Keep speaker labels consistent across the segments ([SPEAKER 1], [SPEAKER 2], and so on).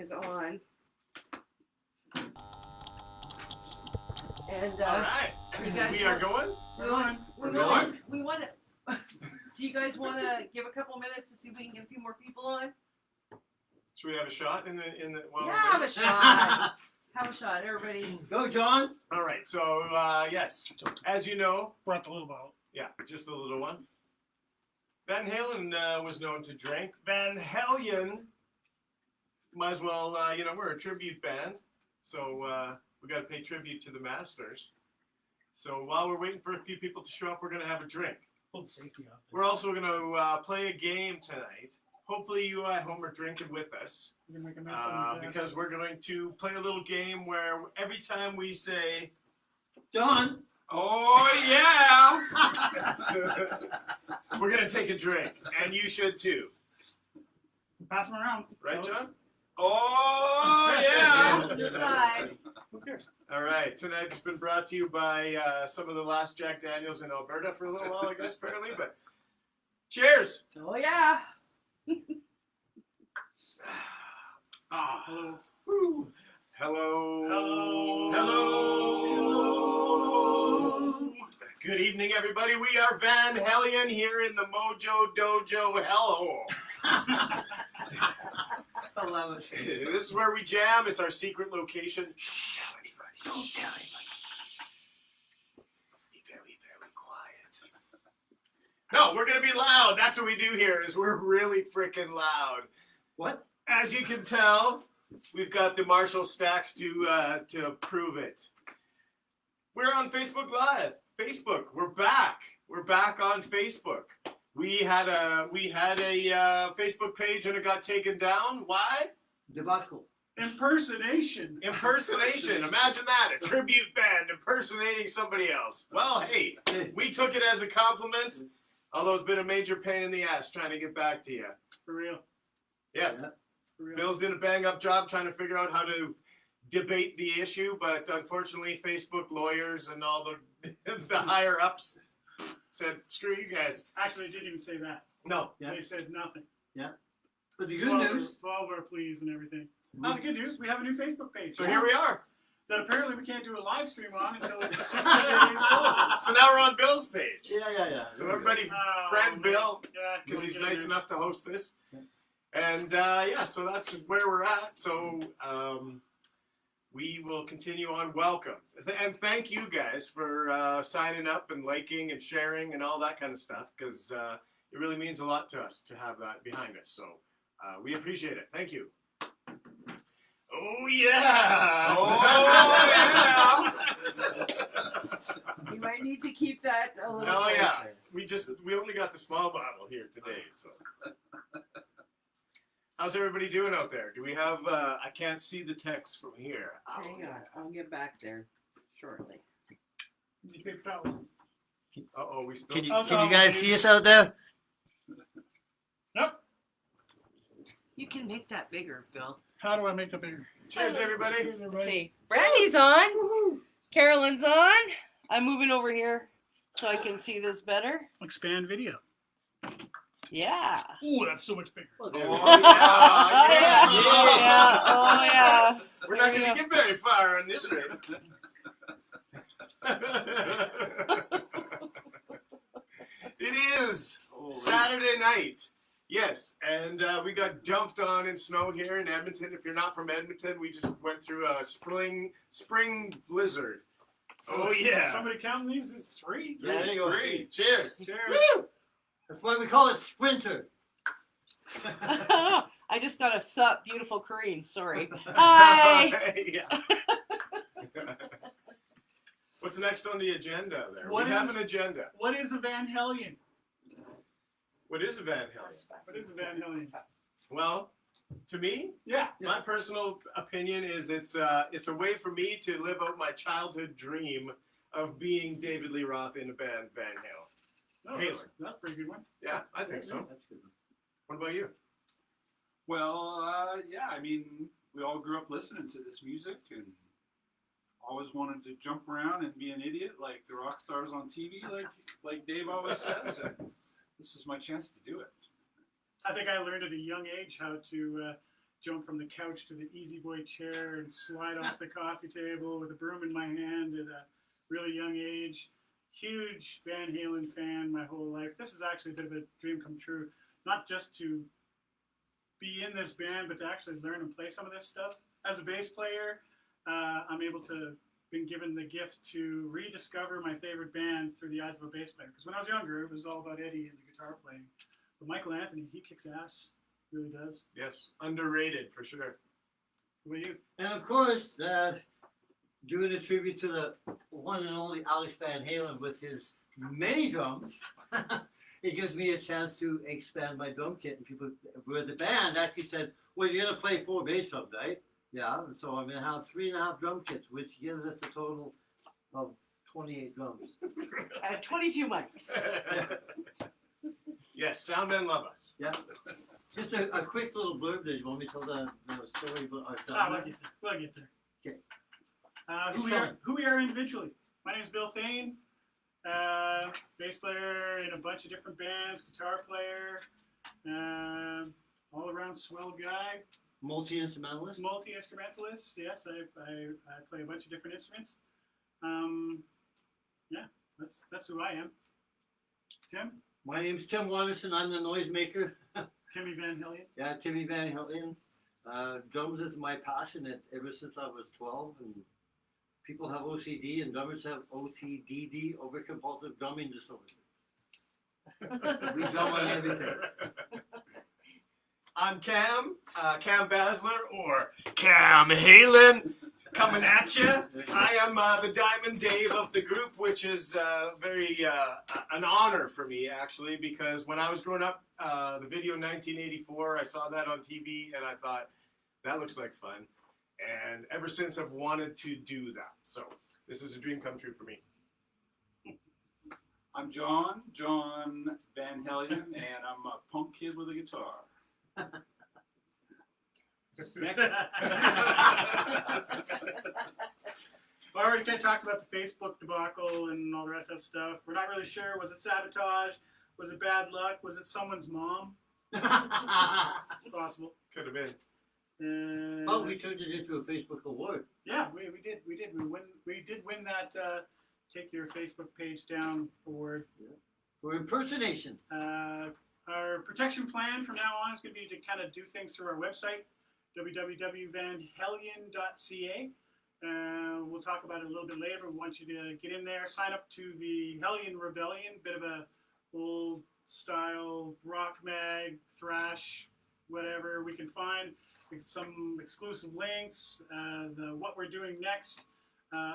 [SPEAKER 1] Is on. And
[SPEAKER 2] all right,
[SPEAKER 1] you guys
[SPEAKER 2] we are going.
[SPEAKER 1] We want to. Do you guys want to give a couple minutes to see if we can get a few more people on?
[SPEAKER 2] Should we have a shot in the? While
[SPEAKER 1] Yeah,
[SPEAKER 2] we're
[SPEAKER 1] have a shot. Have a shot, everybody.
[SPEAKER 3] Go, John.
[SPEAKER 2] All right, so yes, as you know,
[SPEAKER 4] Brought the little bottle.
[SPEAKER 2] yeah, just the little one. Van Halen was known to drink. Van Hellion, might as well, we're a tribute band, so we got to pay tribute to the masters. So while we're waiting for a few people to show up, we're going to have a drink.
[SPEAKER 4] Hold the safety off.
[SPEAKER 2] We're also going to play a game tonight. Hopefully you at home are drinking with us,
[SPEAKER 4] We're gonna make a mess of it.
[SPEAKER 2] because we're going to play a little game where every time we say,
[SPEAKER 3] John.
[SPEAKER 2] "Oh yeah," we're going to take a drink, and you should too.
[SPEAKER 4] Pass them around.
[SPEAKER 2] Right, John?
[SPEAKER 5] Oh yeah!
[SPEAKER 1] On the side.
[SPEAKER 4] Who cares?
[SPEAKER 2] All right, tonight's been brought to you by some of the last Jack Daniels in Alberta for a little while, I guess, apparently, but cheers!
[SPEAKER 1] Oh yeah.
[SPEAKER 2] Ah,
[SPEAKER 4] Hello.
[SPEAKER 2] woo. Hello.
[SPEAKER 4] Hello.
[SPEAKER 2] Hello. Good evening, everybody. We are Van Hellion here in the Mojo Dojo Hellhole.
[SPEAKER 3] I love it.
[SPEAKER 2] This is where we jam. It's our secret location. Don't tell anybody. Don't tell anybody. Be very, very quiet. No, we're going to be loud. That's what we do here, is we're really freaking loud.
[SPEAKER 3] What?
[SPEAKER 2] As you can tell, we've got the Marshall stacks to prove it. We're on Facebook Live. Facebook, we're back. We're back on Facebook. We had a Facebook page and it got taken down. Why?
[SPEAKER 3] Debacle.
[SPEAKER 4] Impersonation.
[SPEAKER 2] Impersonation. Imagine that. A tribute band impersonating somebody else. Well, hey, we took it as a compliment, although it's been a major pain in the ass trying to get back to you.
[SPEAKER 4] For real.
[SPEAKER 2] Yes.
[SPEAKER 3] Yeah.
[SPEAKER 4] For real.
[SPEAKER 2] Bill's did a bang-up job trying to figure out how to debate the issue, but unfortunately, Facebook lawyers and all the higher-ups said, screw you guys.
[SPEAKER 4] Actually, they didn't even say that.
[SPEAKER 2] No.
[SPEAKER 3] Yeah.
[SPEAKER 4] They said nothing.
[SPEAKER 3] But the good news.
[SPEAKER 4] 12 our pleas and everything. Now the good news, we have a new Facebook page.
[SPEAKER 2] So here we are.
[SPEAKER 4] That apparently we can't do a live stream on until it's 60 days old.
[SPEAKER 2] So now we're on Bill's page.
[SPEAKER 3] Yeah.
[SPEAKER 2] So everybody
[SPEAKER 4] Oh,
[SPEAKER 2] friend
[SPEAKER 4] man.
[SPEAKER 2] Bill,
[SPEAKER 4] Yeah,
[SPEAKER 2] because he's
[SPEAKER 4] we'll get
[SPEAKER 2] nice
[SPEAKER 4] there.
[SPEAKER 2] enough to host this.
[SPEAKER 3] Yeah.
[SPEAKER 2] And so that's where we're at. So we will continue on. Welcome. And thank you guys for signing up and liking and sharing and all that kind of stuff, because it really means a lot to us to have that behind us. So we appreciate it. Thank you. Oh, yeah.
[SPEAKER 5] Oh,
[SPEAKER 1] You might need to keep that a little
[SPEAKER 2] Oh, yeah.
[SPEAKER 1] closer.
[SPEAKER 2] We only got the small bottle here today, so. How's everybody doing out there? Do we have, I can't see the text from here.
[SPEAKER 1] Hang on, I'll get back there shortly.
[SPEAKER 4] Need paper towels.
[SPEAKER 2] Uh-oh, we spilled.
[SPEAKER 3] Can you guys see us out there?
[SPEAKER 4] Nope.
[SPEAKER 1] You can make that bigger, Bill.
[SPEAKER 4] How do I make the bigger?
[SPEAKER 2] Cheers, everybody.
[SPEAKER 1] Let's see. Brandy's on. Carolyn's on. I'm moving over here so I can see this better.
[SPEAKER 4] Expand video.
[SPEAKER 1] Yeah.
[SPEAKER 4] Ooh, that's so much bigger.
[SPEAKER 3] Oh, there
[SPEAKER 2] Oh,
[SPEAKER 3] we go.
[SPEAKER 2] yeah.
[SPEAKER 1] Yeah. Oh, yeah.
[SPEAKER 2] We're not
[SPEAKER 1] There
[SPEAKER 2] going
[SPEAKER 1] you
[SPEAKER 2] to get very far on this rate. It is Saturday night. Yes, and we got dumped on in snow here in Edmonton. If you're not from Edmonton, we just went through a spring blizzard. Oh, yeah.
[SPEAKER 4] Somebody counting these is 3.
[SPEAKER 3] Yeah, there you go.
[SPEAKER 2] Three. Cheers.
[SPEAKER 4] Cheers.
[SPEAKER 2] Woo!
[SPEAKER 3] That's why we call it Sprinter.
[SPEAKER 1] I just got a sup, beautiful Korean. Sorry. Hi.
[SPEAKER 2] Yeah. What's next on the agenda there?
[SPEAKER 4] What
[SPEAKER 2] we have
[SPEAKER 4] is-
[SPEAKER 2] an agenda.
[SPEAKER 4] What is a Van Hellion?
[SPEAKER 2] What is a Van Helsing?
[SPEAKER 4] What is a Van Hellion?
[SPEAKER 2] Well, to me,
[SPEAKER 4] Yeah.
[SPEAKER 2] my personal opinion is it's a way for me to live out my childhood dream of being David Lee Roth in a band, Van Halen.
[SPEAKER 4] No, that's a pretty good one.
[SPEAKER 2] Yeah, I think so.
[SPEAKER 3] That's good.
[SPEAKER 2] What about you?
[SPEAKER 5] well, yeah. I mean, we all grew up listening to this music and always wanted to jump around and be an idiot like the rock stars on TV, like Dave always says. And this is my chance to do it.
[SPEAKER 4] I think I learned at a young age how to jump from the couch to the easy boy chair and slide off the coffee table with a broom in my hand at a really young age. Huge Van Halen fan my whole life. This is actually a bit of a dream come true, not just to be in this band, but to actually learn and play some of this stuff. As a bass player, I'm able to been given the gift to rediscover my favorite band through the eyes of a bass player. Because when I was younger, it was all about Eddie and the guitar playing. But Michael Anthony, he kicks ass, really does.
[SPEAKER 2] Yes, underrated for sure.
[SPEAKER 4] What about you?
[SPEAKER 3] And of course, doing a tribute to the one and only Alex Van Halen with his many drums, it gives me a chance to expand my drum kit. And people, where the band actually said, well, you're going to play 4 bass drums, right? Yeah, so I'm going to have 3.5 drum kits, which gives us a total of 28 drums.
[SPEAKER 1] I have 22 mics.
[SPEAKER 2] Yes, sound men love us.
[SPEAKER 3] Yeah. Just a quick little blurb there. You want me to tell the story about our
[SPEAKER 4] We'll
[SPEAKER 3] sound?
[SPEAKER 4] get there. We'll get there.
[SPEAKER 3] Okay.
[SPEAKER 4] Who we are individually. My name is Bill Thane. Bass player in a bunch of different bands, guitar player, all around swell guy.
[SPEAKER 3] Multi-instrumentalist.
[SPEAKER 4] Multi-instrumentalist, yes, I play a bunch of different instruments. Yeah, that's who I am. Tim?
[SPEAKER 3] My name's Tim Watterson. I'm the noisemaker.
[SPEAKER 4] Timmy Van Hellion.
[SPEAKER 3] Yeah, Timmy Van Hellion. Drums is my passion ever since I was 12. And people have OCD and drummers have OCDD, overcompulsive drumming disorder. We drum on everything.
[SPEAKER 2] I'm Cam Basler, or Cam Halen, coming at you. I am the Diamond Dave of the group, which is very an honor for me, actually, because when I was growing up, the video 1984, I saw that on TV, and I thought, that looks like fun. And ever since, I've wanted to do that. So this is a dream come true for me.
[SPEAKER 5] I'm John Van Hellion, and I'm a punk kid with a guitar.
[SPEAKER 4] Next. I already kind of talked about the Facebook debacle and all the rest of that stuff. We're not really sure. Was it sabotage? Was it bad luck? Was it someone's mom? It's possible.
[SPEAKER 2] Could have been.
[SPEAKER 3] Oh, we turned it into a Facebook award.
[SPEAKER 4] Yeah, we did. We did win that Take Your Facebook Page Down award.
[SPEAKER 3] For impersonation.
[SPEAKER 4] Our protection plan from now on is going to be to kind of do things through our website, www.vanhellion.ca. We'll talk about it a little bit later. We want you to get in there, sign up to the Hellion Rebellion, bit of a old style rock mag, thrash, whatever we can find. Some exclusive links, what we're doing next,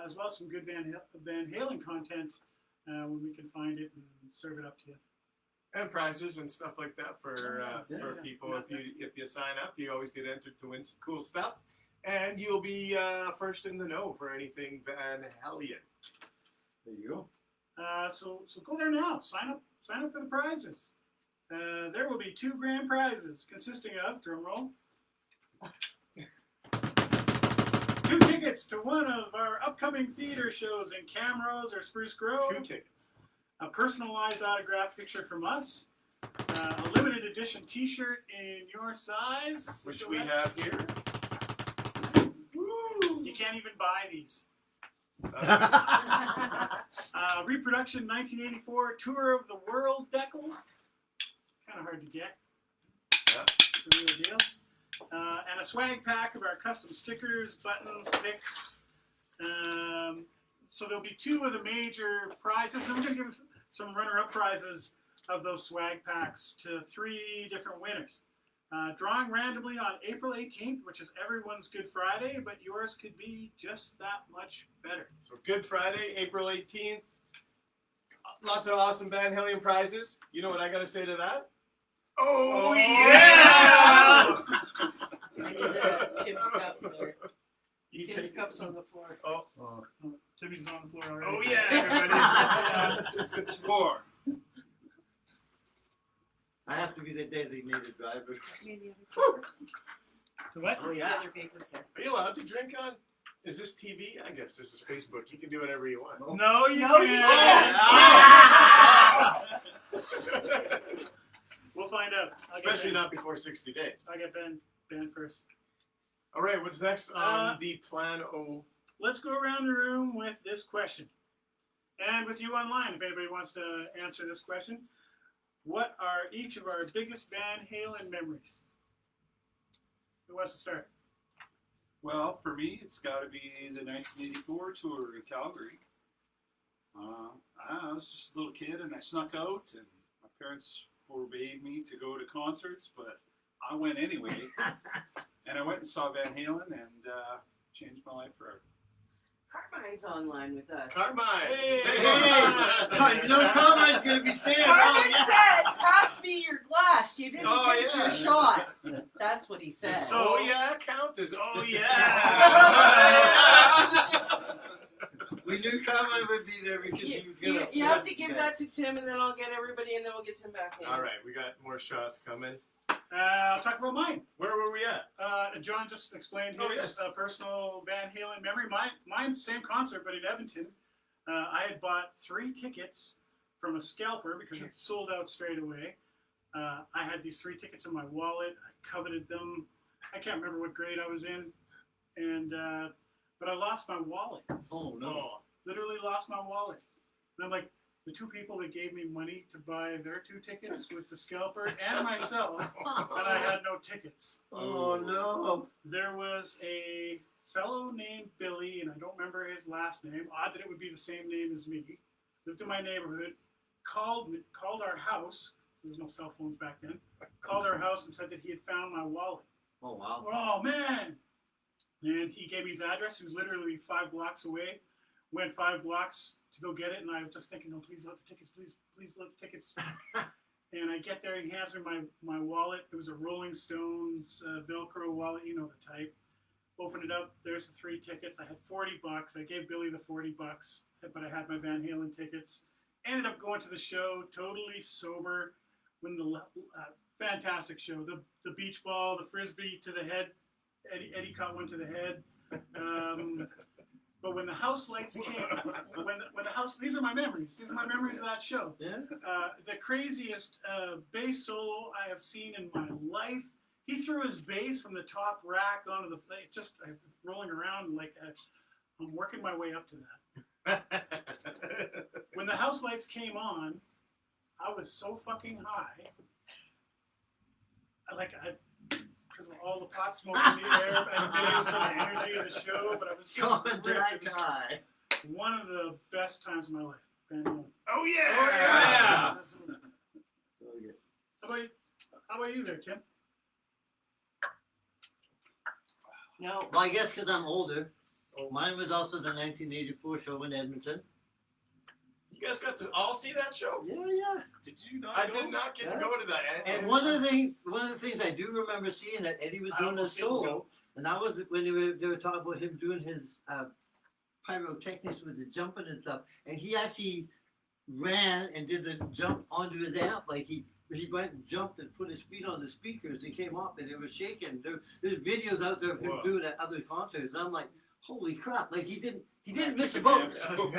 [SPEAKER 4] as well as some good Van Halen content when we can find it and serve it up to you.
[SPEAKER 2] And prizes and stuff like that for people.
[SPEAKER 4] Yeah.
[SPEAKER 2] If you sign up, you always get entered to win some cool stuff, and you'll be first in the know for anything Van Hellion.
[SPEAKER 3] There you go.
[SPEAKER 4] So go there now. Sign up for the prizes. There will be 2 grand prizes consisting of, drum roll, 2 tickets to one of our upcoming theater shows in Camrose or Spruce Grove.
[SPEAKER 2] 2 tickets.
[SPEAKER 4] A personalized autographed picture from us, a limited edition T-shirt in your size,
[SPEAKER 2] Which we have here.
[SPEAKER 4] Woo! You can't even buy these. Reproduction 1984 Tour of the World decal. Kind of hard to get.
[SPEAKER 2] Yeah.
[SPEAKER 4] It's the real deal. And a swag pack of our custom stickers, buttons, picks. So there'll be 2 of the major prizes. Then we're going to give some runner-up prizes of those swag packs to 3 different winners. Drawing randomly on April 18th, which is everyone's Good Friday, but yours could be just that much better.
[SPEAKER 2] So Good Friday, April 18th. Lots of awesome Van Halen prizes. You know what I got to say to that? Oh, yeah!
[SPEAKER 1] I need Tim's cup there. Tim's cup's on the floor.
[SPEAKER 2] Oh,
[SPEAKER 4] Timmy's on the floor already.
[SPEAKER 2] oh yeah, everybody.
[SPEAKER 5] Score.
[SPEAKER 3] I have to be the designated driver.
[SPEAKER 4] To what?
[SPEAKER 3] Oh,
[SPEAKER 1] The
[SPEAKER 3] yeah.
[SPEAKER 1] other papers there.
[SPEAKER 2] Are you allowed to drink on? Is this TV? I guess this is Facebook. You can do whatever you want.
[SPEAKER 4] No, you
[SPEAKER 1] No, you
[SPEAKER 4] can't.
[SPEAKER 2] Especially
[SPEAKER 4] We'll find out.
[SPEAKER 2] not before 60 days.
[SPEAKER 4] I'll get Ben first.
[SPEAKER 2] All right, what's next on the plan O?
[SPEAKER 4] Let's go around the room with this question. And with you online, if anybody wants to answer this question. What are each of our biggest Van Halen memories? Who wants to start?
[SPEAKER 5] Well, for me, it's got to be the 1984 tour in Calgary. I was just a little kid, and I snuck out, and my parents forbade me to go to concerts, but I went anyway. And I went and saw Van Halen, and changed my life forever.
[SPEAKER 1] Carmine's online with us.
[SPEAKER 2] Carmine!
[SPEAKER 4] Hey!
[SPEAKER 3] You know Carmine's going to be saying,
[SPEAKER 1] Carmine
[SPEAKER 3] oh, yeah.
[SPEAKER 1] said, "Pass me your glass. You didn't
[SPEAKER 2] Oh,
[SPEAKER 1] take
[SPEAKER 2] yeah.
[SPEAKER 1] your shot." That's what he
[SPEAKER 2] Does
[SPEAKER 1] said.
[SPEAKER 2] oh yeah count as oh yeah?
[SPEAKER 3] We knew Carmine would be there because he was going
[SPEAKER 1] You have to give that to Tim, and then I'll get everybody, and then we'll get Tim back in.
[SPEAKER 2] All right, we got more shots coming.
[SPEAKER 4] I'll talk about mine.
[SPEAKER 2] Where were we at?
[SPEAKER 4] John just explained
[SPEAKER 2] Oh,
[SPEAKER 4] his
[SPEAKER 2] yes.
[SPEAKER 4] personal Van Halen memory. Mine's the same concert, but in Edmonton. I had bought 3 tickets from a scalper because it sold out straight away. I had these 3 tickets in my wallet. I coveted them. I can't remember what grade I was in, and but I lost my wallet.
[SPEAKER 3] Oh, no.
[SPEAKER 4] Literally lost my wallet. And I'm like, the 2 people that gave me money to buy their 2 tickets with the scalper and myself, and I had no tickets.
[SPEAKER 3] Oh, no.
[SPEAKER 4] There was a fellow named Billy, and I don't remember his last name. Odd that it would be the same name as me. Lived in my neighborhood. Called our house. There was no cell phones back then. Called our house and said that he had found my wallet.
[SPEAKER 3] Oh, wow.
[SPEAKER 4] Oh, man. And he gave me his address. He was literally 5 blocks away. Went 5 blocks to go get it, and I was just thinking, no, please let the tickets, please let the tickets. And I get there, he hands me my wallet. It was a Rolling Stones Velcro wallet, you know the type. Open it up, there's the 3 tickets. I had $40. I gave Billy the $40, but I had my Van Halen tickets. Ended up going to the show, totally sober. When the fantastic show, the beach ball, the frisbee to the head. Eddie caught one to the head. But when the house lights came, when the house, these are my memories. These are my memories of that show.
[SPEAKER 3] Yeah?
[SPEAKER 4] The craziest bass solo I have seen in my life. He threw his bass from the top rack onto the, just rolling around like I'm working my way up to that. When the house lights came on, I was so fucking high. Because of all the pot smoke in the air, and maybe it was from the energy of the show, but I was just ripped. It was one of the best times of my life. Van Halen.
[SPEAKER 2] Oh yeah!
[SPEAKER 4] Oh yeah!
[SPEAKER 3] Okay.
[SPEAKER 4] How about you there, Tim?
[SPEAKER 1] No.
[SPEAKER 3] Well, I guess because I'm older. Mine was also the 1984 show in Edmonton.
[SPEAKER 2] You guys got to all see that show?
[SPEAKER 3] Yeah, yeah.
[SPEAKER 5] Did you not?
[SPEAKER 2] I did not get to go to that.
[SPEAKER 3] And one of the things I do remember seeing that Eddie was
[SPEAKER 4] I
[SPEAKER 3] doing a
[SPEAKER 4] almost didn't
[SPEAKER 3] solo,
[SPEAKER 4] go.
[SPEAKER 3] and that was when they were talking about him doing his pyrotechnics with the jumping and stuff, and he actually ran and did the jump onto his amp, like he went and jumped and put his feet on the speakers and came up and they were shaking. There's videos out there of him
[SPEAKER 2] Whoa.
[SPEAKER 3] doing it at other concerts, and I'm like, holy crap! Like he didn't miss a boat. So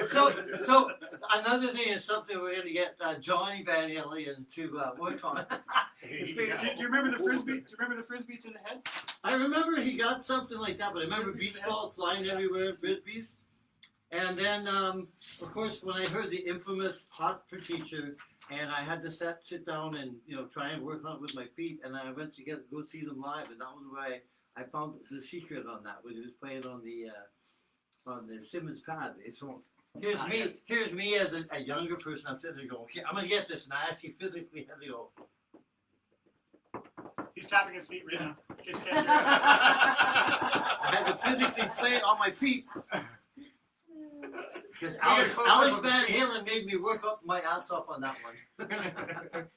[SPEAKER 3] another thing is something we're gonna get Johnny Van Halen to work on.
[SPEAKER 4] Do you remember the frisbee? Do you remember the frisbee to the head?
[SPEAKER 3] I remember he got something like that, but I remember beach balls flying everywhere, frisbees. And then, of course, when I heard the infamous Hot for Teacher, and I had to sit down and try and work on it with my feet, and I went to go see them live, and that was where I found the secret on that when he was playing on the Simmons pad. So here's me as a younger person. I'm sitting there going, okay, I'm gonna get this, and I actually physically had to go.
[SPEAKER 4] He's tapping his feet right now. In case you can't hear him.
[SPEAKER 3] I had to physically play it on my feet. Because Alex Van Halen made me work up my ass off on that one.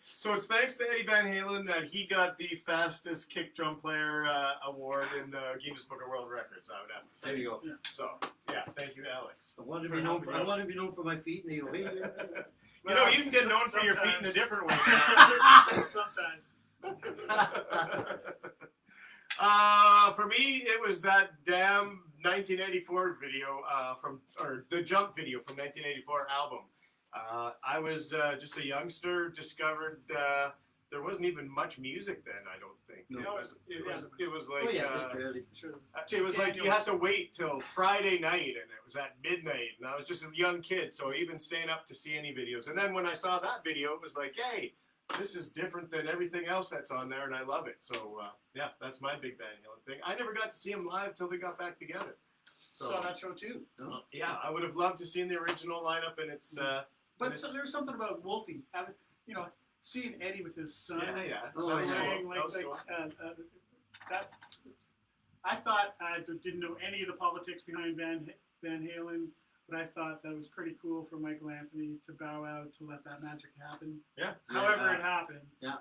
[SPEAKER 2] So it's thanks to Eddie Van Halen that he got the fastest kick drum player award in the Guinness Book of World Records, I would have to say.
[SPEAKER 3] There you go.
[SPEAKER 4] Yeah.
[SPEAKER 2] So, yeah, thank you, Alex.
[SPEAKER 3] I want to be known for my feet, and you go, hey.
[SPEAKER 2] You know, you can get known for your feet in a different way.
[SPEAKER 4] Sometimes.
[SPEAKER 2] For me, it was that damn 1984 video or the Jump video from 1984 album. I was just a youngster, discovered there wasn't even much music then. I don't think.
[SPEAKER 3] No.
[SPEAKER 2] It was like.
[SPEAKER 3] Oh yeah, just barely.
[SPEAKER 4] Sure.
[SPEAKER 2] Actually, it was like you had to wait till Friday night, and it was at midnight, and I was just a young kid, so even staying up to see any videos. And then when I saw that video, it was like, hey, this is different than everything else that's on there, and I love it. So yeah, that's my big Van Halen thing. I never got to see them live till they got back together. So
[SPEAKER 4] Saw that show too.
[SPEAKER 2] yeah, I would have loved to seen the original lineup, and it's.
[SPEAKER 4] But so there's something about Wolfie having, you know, seeing Eddie with his son.
[SPEAKER 2] Yeah.
[SPEAKER 3] Oh,
[SPEAKER 2] That was
[SPEAKER 3] yeah.
[SPEAKER 2] cool.
[SPEAKER 4] Playing,
[SPEAKER 2] That was cool.
[SPEAKER 4] that. I thought I didn't know any of the politics behind Van Halen, but I thought that was pretty cool for Michael Anthony to bow out to let that magic happen.
[SPEAKER 2] Yeah.
[SPEAKER 4] However it happened.
[SPEAKER 3] Yeah.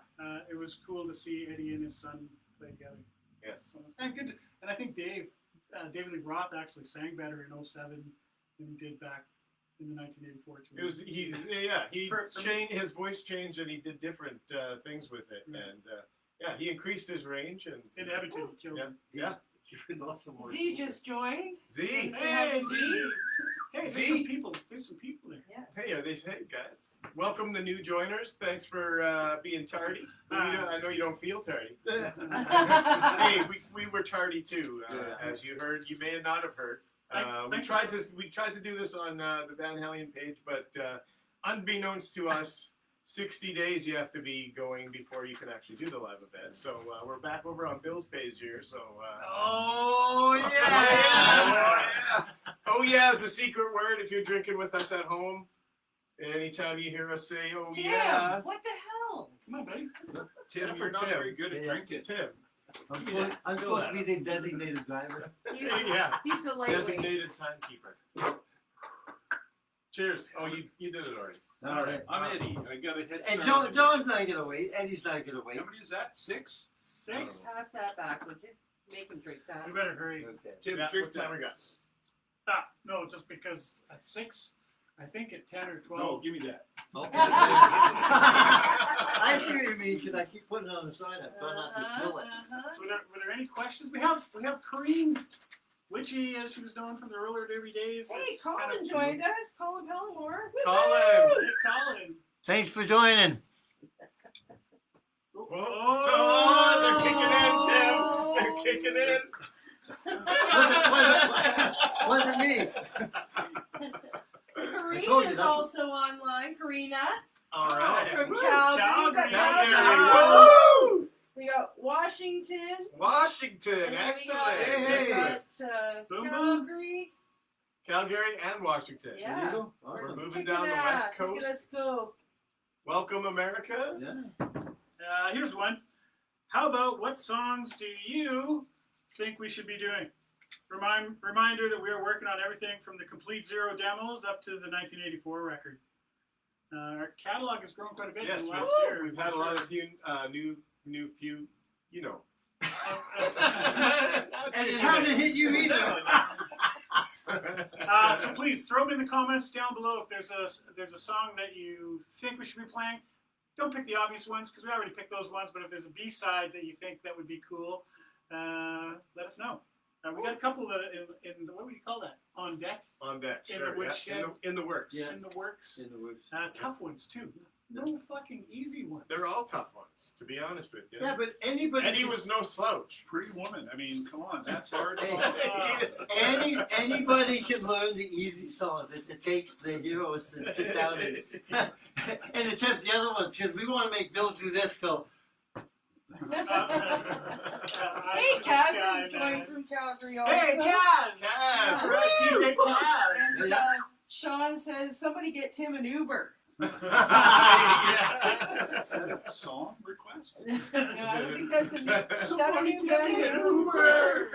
[SPEAKER 4] It was cool to see Eddie and his son play together.
[SPEAKER 2] Yes.
[SPEAKER 4] So, and good. And I think David Lee Roth actually sang better in 07 than he did back in the 1984 tour.
[SPEAKER 2] It was he changed his voice changed, and he did different things with it, and yeah, he increased his range, and
[SPEAKER 4] in Edmonton, he killed him.
[SPEAKER 2] yeah.
[SPEAKER 1] Z just joined.
[SPEAKER 2] Z.
[SPEAKER 4] Hey, Z. Hey, there's
[SPEAKER 2] Z.
[SPEAKER 4] some people. There's some people there.
[SPEAKER 1] Yeah.
[SPEAKER 2] Hey, hey guys, welcome the new joiners. Thanks for being tardy. I know you don't feel tardy. Hey, we were tardy too, as you heard. You may not have heard. We tried to do this on the Van Hellion page, but unbeknownst to us, 60 days you have to be going before you can actually do the live event. So we're back over on Bill's page here. So
[SPEAKER 4] Oh yeah!
[SPEAKER 2] oh yeah is the secret word if you're drinking with us at home. Anytime you hear us say "oh
[SPEAKER 1] Tim,
[SPEAKER 2] yeah,"
[SPEAKER 1] what the hell?
[SPEAKER 4] Come on, buddy.
[SPEAKER 2] Tim for
[SPEAKER 5] You're not
[SPEAKER 2] Tim.
[SPEAKER 5] very good at
[SPEAKER 3] Yeah.
[SPEAKER 5] drinking.
[SPEAKER 2] Tim.
[SPEAKER 3] I'm supposed to be the designated driver.
[SPEAKER 1] He's,
[SPEAKER 2] Yeah.
[SPEAKER 1] he's the lightweight.
[SPEAKER 2] Designated timekeeper. Cheers. Oh, you did it already.
[SPEAKER 3] All right.
[SPEAKER 5] I'm Eddie. I got a head
[SPEAKER 3] And
[SPEAKER 5] start.
[SPEAKER 3] John's not gonna wait. Eddie's not gonna wait.
[SPEAKER 5] How many is that? 6?
[SPEAKER 4] 6.
[SPEAKER 1] Pass that back, would you? Make him drink that.
[SPEAKER 4] We better hurry.
[SPEAKER 3] Okay.
[SPEAKER 2] Tim,
[SPEAKER 5] Yeah,
[SPEAKER 2] drink
[SPEAKER 5] what
[SPEAKER 2] time
[SPEAKER 5] time?
[SPEAKER 2] we got.
[SPEAKER 4] No, just because at 6, I think at 10 or 12.
[SPEAKER 5] No, give me that.
[SPEAKER 3] I see what you mean because I keep putting it on the side. I thought not to spill it.
[SPEAKER 4] So were there any questions? We have Corrine Witchy, as she was known from the roller derby days.
[SPEAKER 1] Hey,
[SPEAKER 4] It's
[SPEAKER 1] Colin
[SPEAKER 4] kind of-
[SPEAKER 1] joined us. Colin Pellimore.
[SPEAKER 2] Colin.
[SPEAKER 4] Hey, Colin.
[SPEAKER 3] Thanks for joining.
[SPEAKER 2] Oh, they're kicking in, Tim. They're kicking in.
[SPEAKER 3] Wasn't me.
[SPEAKER 1] Karina
[SPEAKER 3] told you,
[SPEAKER 1] is
[SPEAKER 3] that's-
[SPEAKER 1] also online. Karina
[SPEAKER 2] All right.
[SPEAKER 1] from
[SPEAKER 2] Woo.
[SPEAKER 1] Calgary. We got
[SPEAKER 2] Calgary.
[SPEAKER 1] Calgary.
[SPEAKER 2] Woo!
[SPEAKER 1] We got Washington.
[SPEAKER 2] Washington.
[SPEAKER 1] And then we
[SPEAKER 2] Excellent.
[SPEAKER 1] got,
[SPEAKER 3] Hey.
[SPEAKER 1] we got,
[SPEAKER 4] Boom, boom.
[SPEAKER 1] Calgary.
[SPEAKER 2] Calgary and Washington.
[SPEAKER 1] Yeah.
[SPEAKER 3] There you go.
[SPEAKER 2] We're
[SPEAKER 3] Awesome.
[SPEAKER 2] moving
[SPEAKER 1] Kicking
[SPEAKER 2] down the
[SPEAKER 1] ass.
[SPEAKER 2] west
[SPEAKER 1] Look at
[SPEAKER 2] coast.
[SPEAKER 1] us go.
[SPEAKER 2] Welcome, America.
[SPEAKER 3] Yeah.
[SPEAKER 4] Here's one. How about what songs do you think we should be doing? Reminder that we are working on everything from the Complete Zero demos up to the 1984 record. Our catalog has grown quite a bit
[SPEAKER 2] Yes,
[SPEAKER 4] in the last year.
[SPEAKER 2] we've had a lot of new few, you know.
[SPEAKER 3] And it hasn't hit you either.
[SPEAKER 4] So please throw them in the comments down below if there's a song that you think we should be playing. Don't pick the obvious ones because we already picked those ones. But if there's a B-side that you think that would be cool, let us know. We got a couple that in the, what would you call that? On deck,
[SPEAKER 2] On deck,
[SPEAKER 4] In
[SPEAKER 2] sure.
[SPEAKER 4] the woodshed.
[SPEAKER 2] In the works.
[SPEAKER 3] Yeah.
[SPEAKER 4] in the works.
[SPEAKER 3] In the woods.
[SPEAKER 4] Tough ones too. No fucking easy ones.
[SPEAKER 2] They're all tough ones, to be honest with you.
[SPEAKER 3] Yeah, but anybody.
[SPEAKER 2] Eddie was no slouch.
[SPEAKER 5] Pretty woman. I mean, come on. That's hard.
[SPEAKER 3] Hey. Anybody can learn the easy songs. It takes the heroes to sit down and attempt the other ones because we want to make Bill do this. Go.
[SPEAKER 1] Hey,
[SPEAKER 4] This
[SPEAKER 1] Kaz
[SPEAKER 4] guy,
[SPEAKER 1] is
[SPEAKER 4] man.
[SPEAKER 1] joined from Calgary also.
[SPEAKER 4] Hey, Kaz!
[SPEAKER 2] Kaz,
[SPEAKER 4] Right, DJ Kaz!
[SPEAKER 1] And Sean says, somebody get Tim an Uber.
[SPEAKER 2] Yeah.
[SPEAKER 5] Is that a song request?
[SPEAKER 1] Yeah, I don't think that's a new, is that a new
[SPEAKER 2] Get
[SPEAKER 1] band?
[SPEAKER 2] an Uber.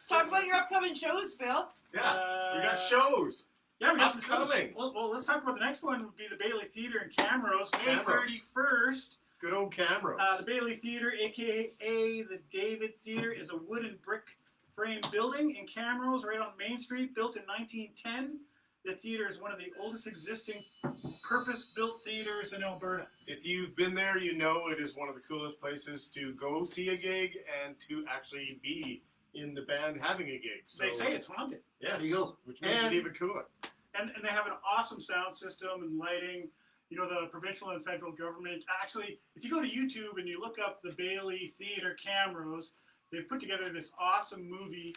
[SPEAKER 1] Talk about your upcoming shows, Bill.
[SPEAKER 2] Yeah, we got shows.
[SPEAKER 4] Yeah, we got some
[SPEAKER 2] Upcoming.
[SPEAKER 4] shows. Well, let's talk about the next one. Would be the Bailey Theater in Camrose, May
[SPEAKER 2] Camrose.
[SPEAKER 4] 31st.
[SPEAKER 2] Good old cameras.
[SPEAKER 4] The Bailey Theater, aka the David Theater, is a wooden brick frame building in Camrose, right on Main Street, built in 1910. The theater is one of the oldest existing purpose-built theaters in Alberta.
[SPEAKER 2] If you've been there, you know it is one of the coolest places to go see a gig and to actually be in the band having a gig. So
[SPEAKER 4] They say it's haunted.
[SPEAKER 2] yes,
[SPEAKER 3] There you go.
[SPEAKER 2] which makes
[SPEAKER 4] And-
[SPEAKER 2] it even cooler.
[SPEAKER 4] And they have an awesome sound system and lighting. you know, the provincial and federal government. Actually, if you go to YouTube and you look up the Bailey Theatre cameras, they've put together this awesome movie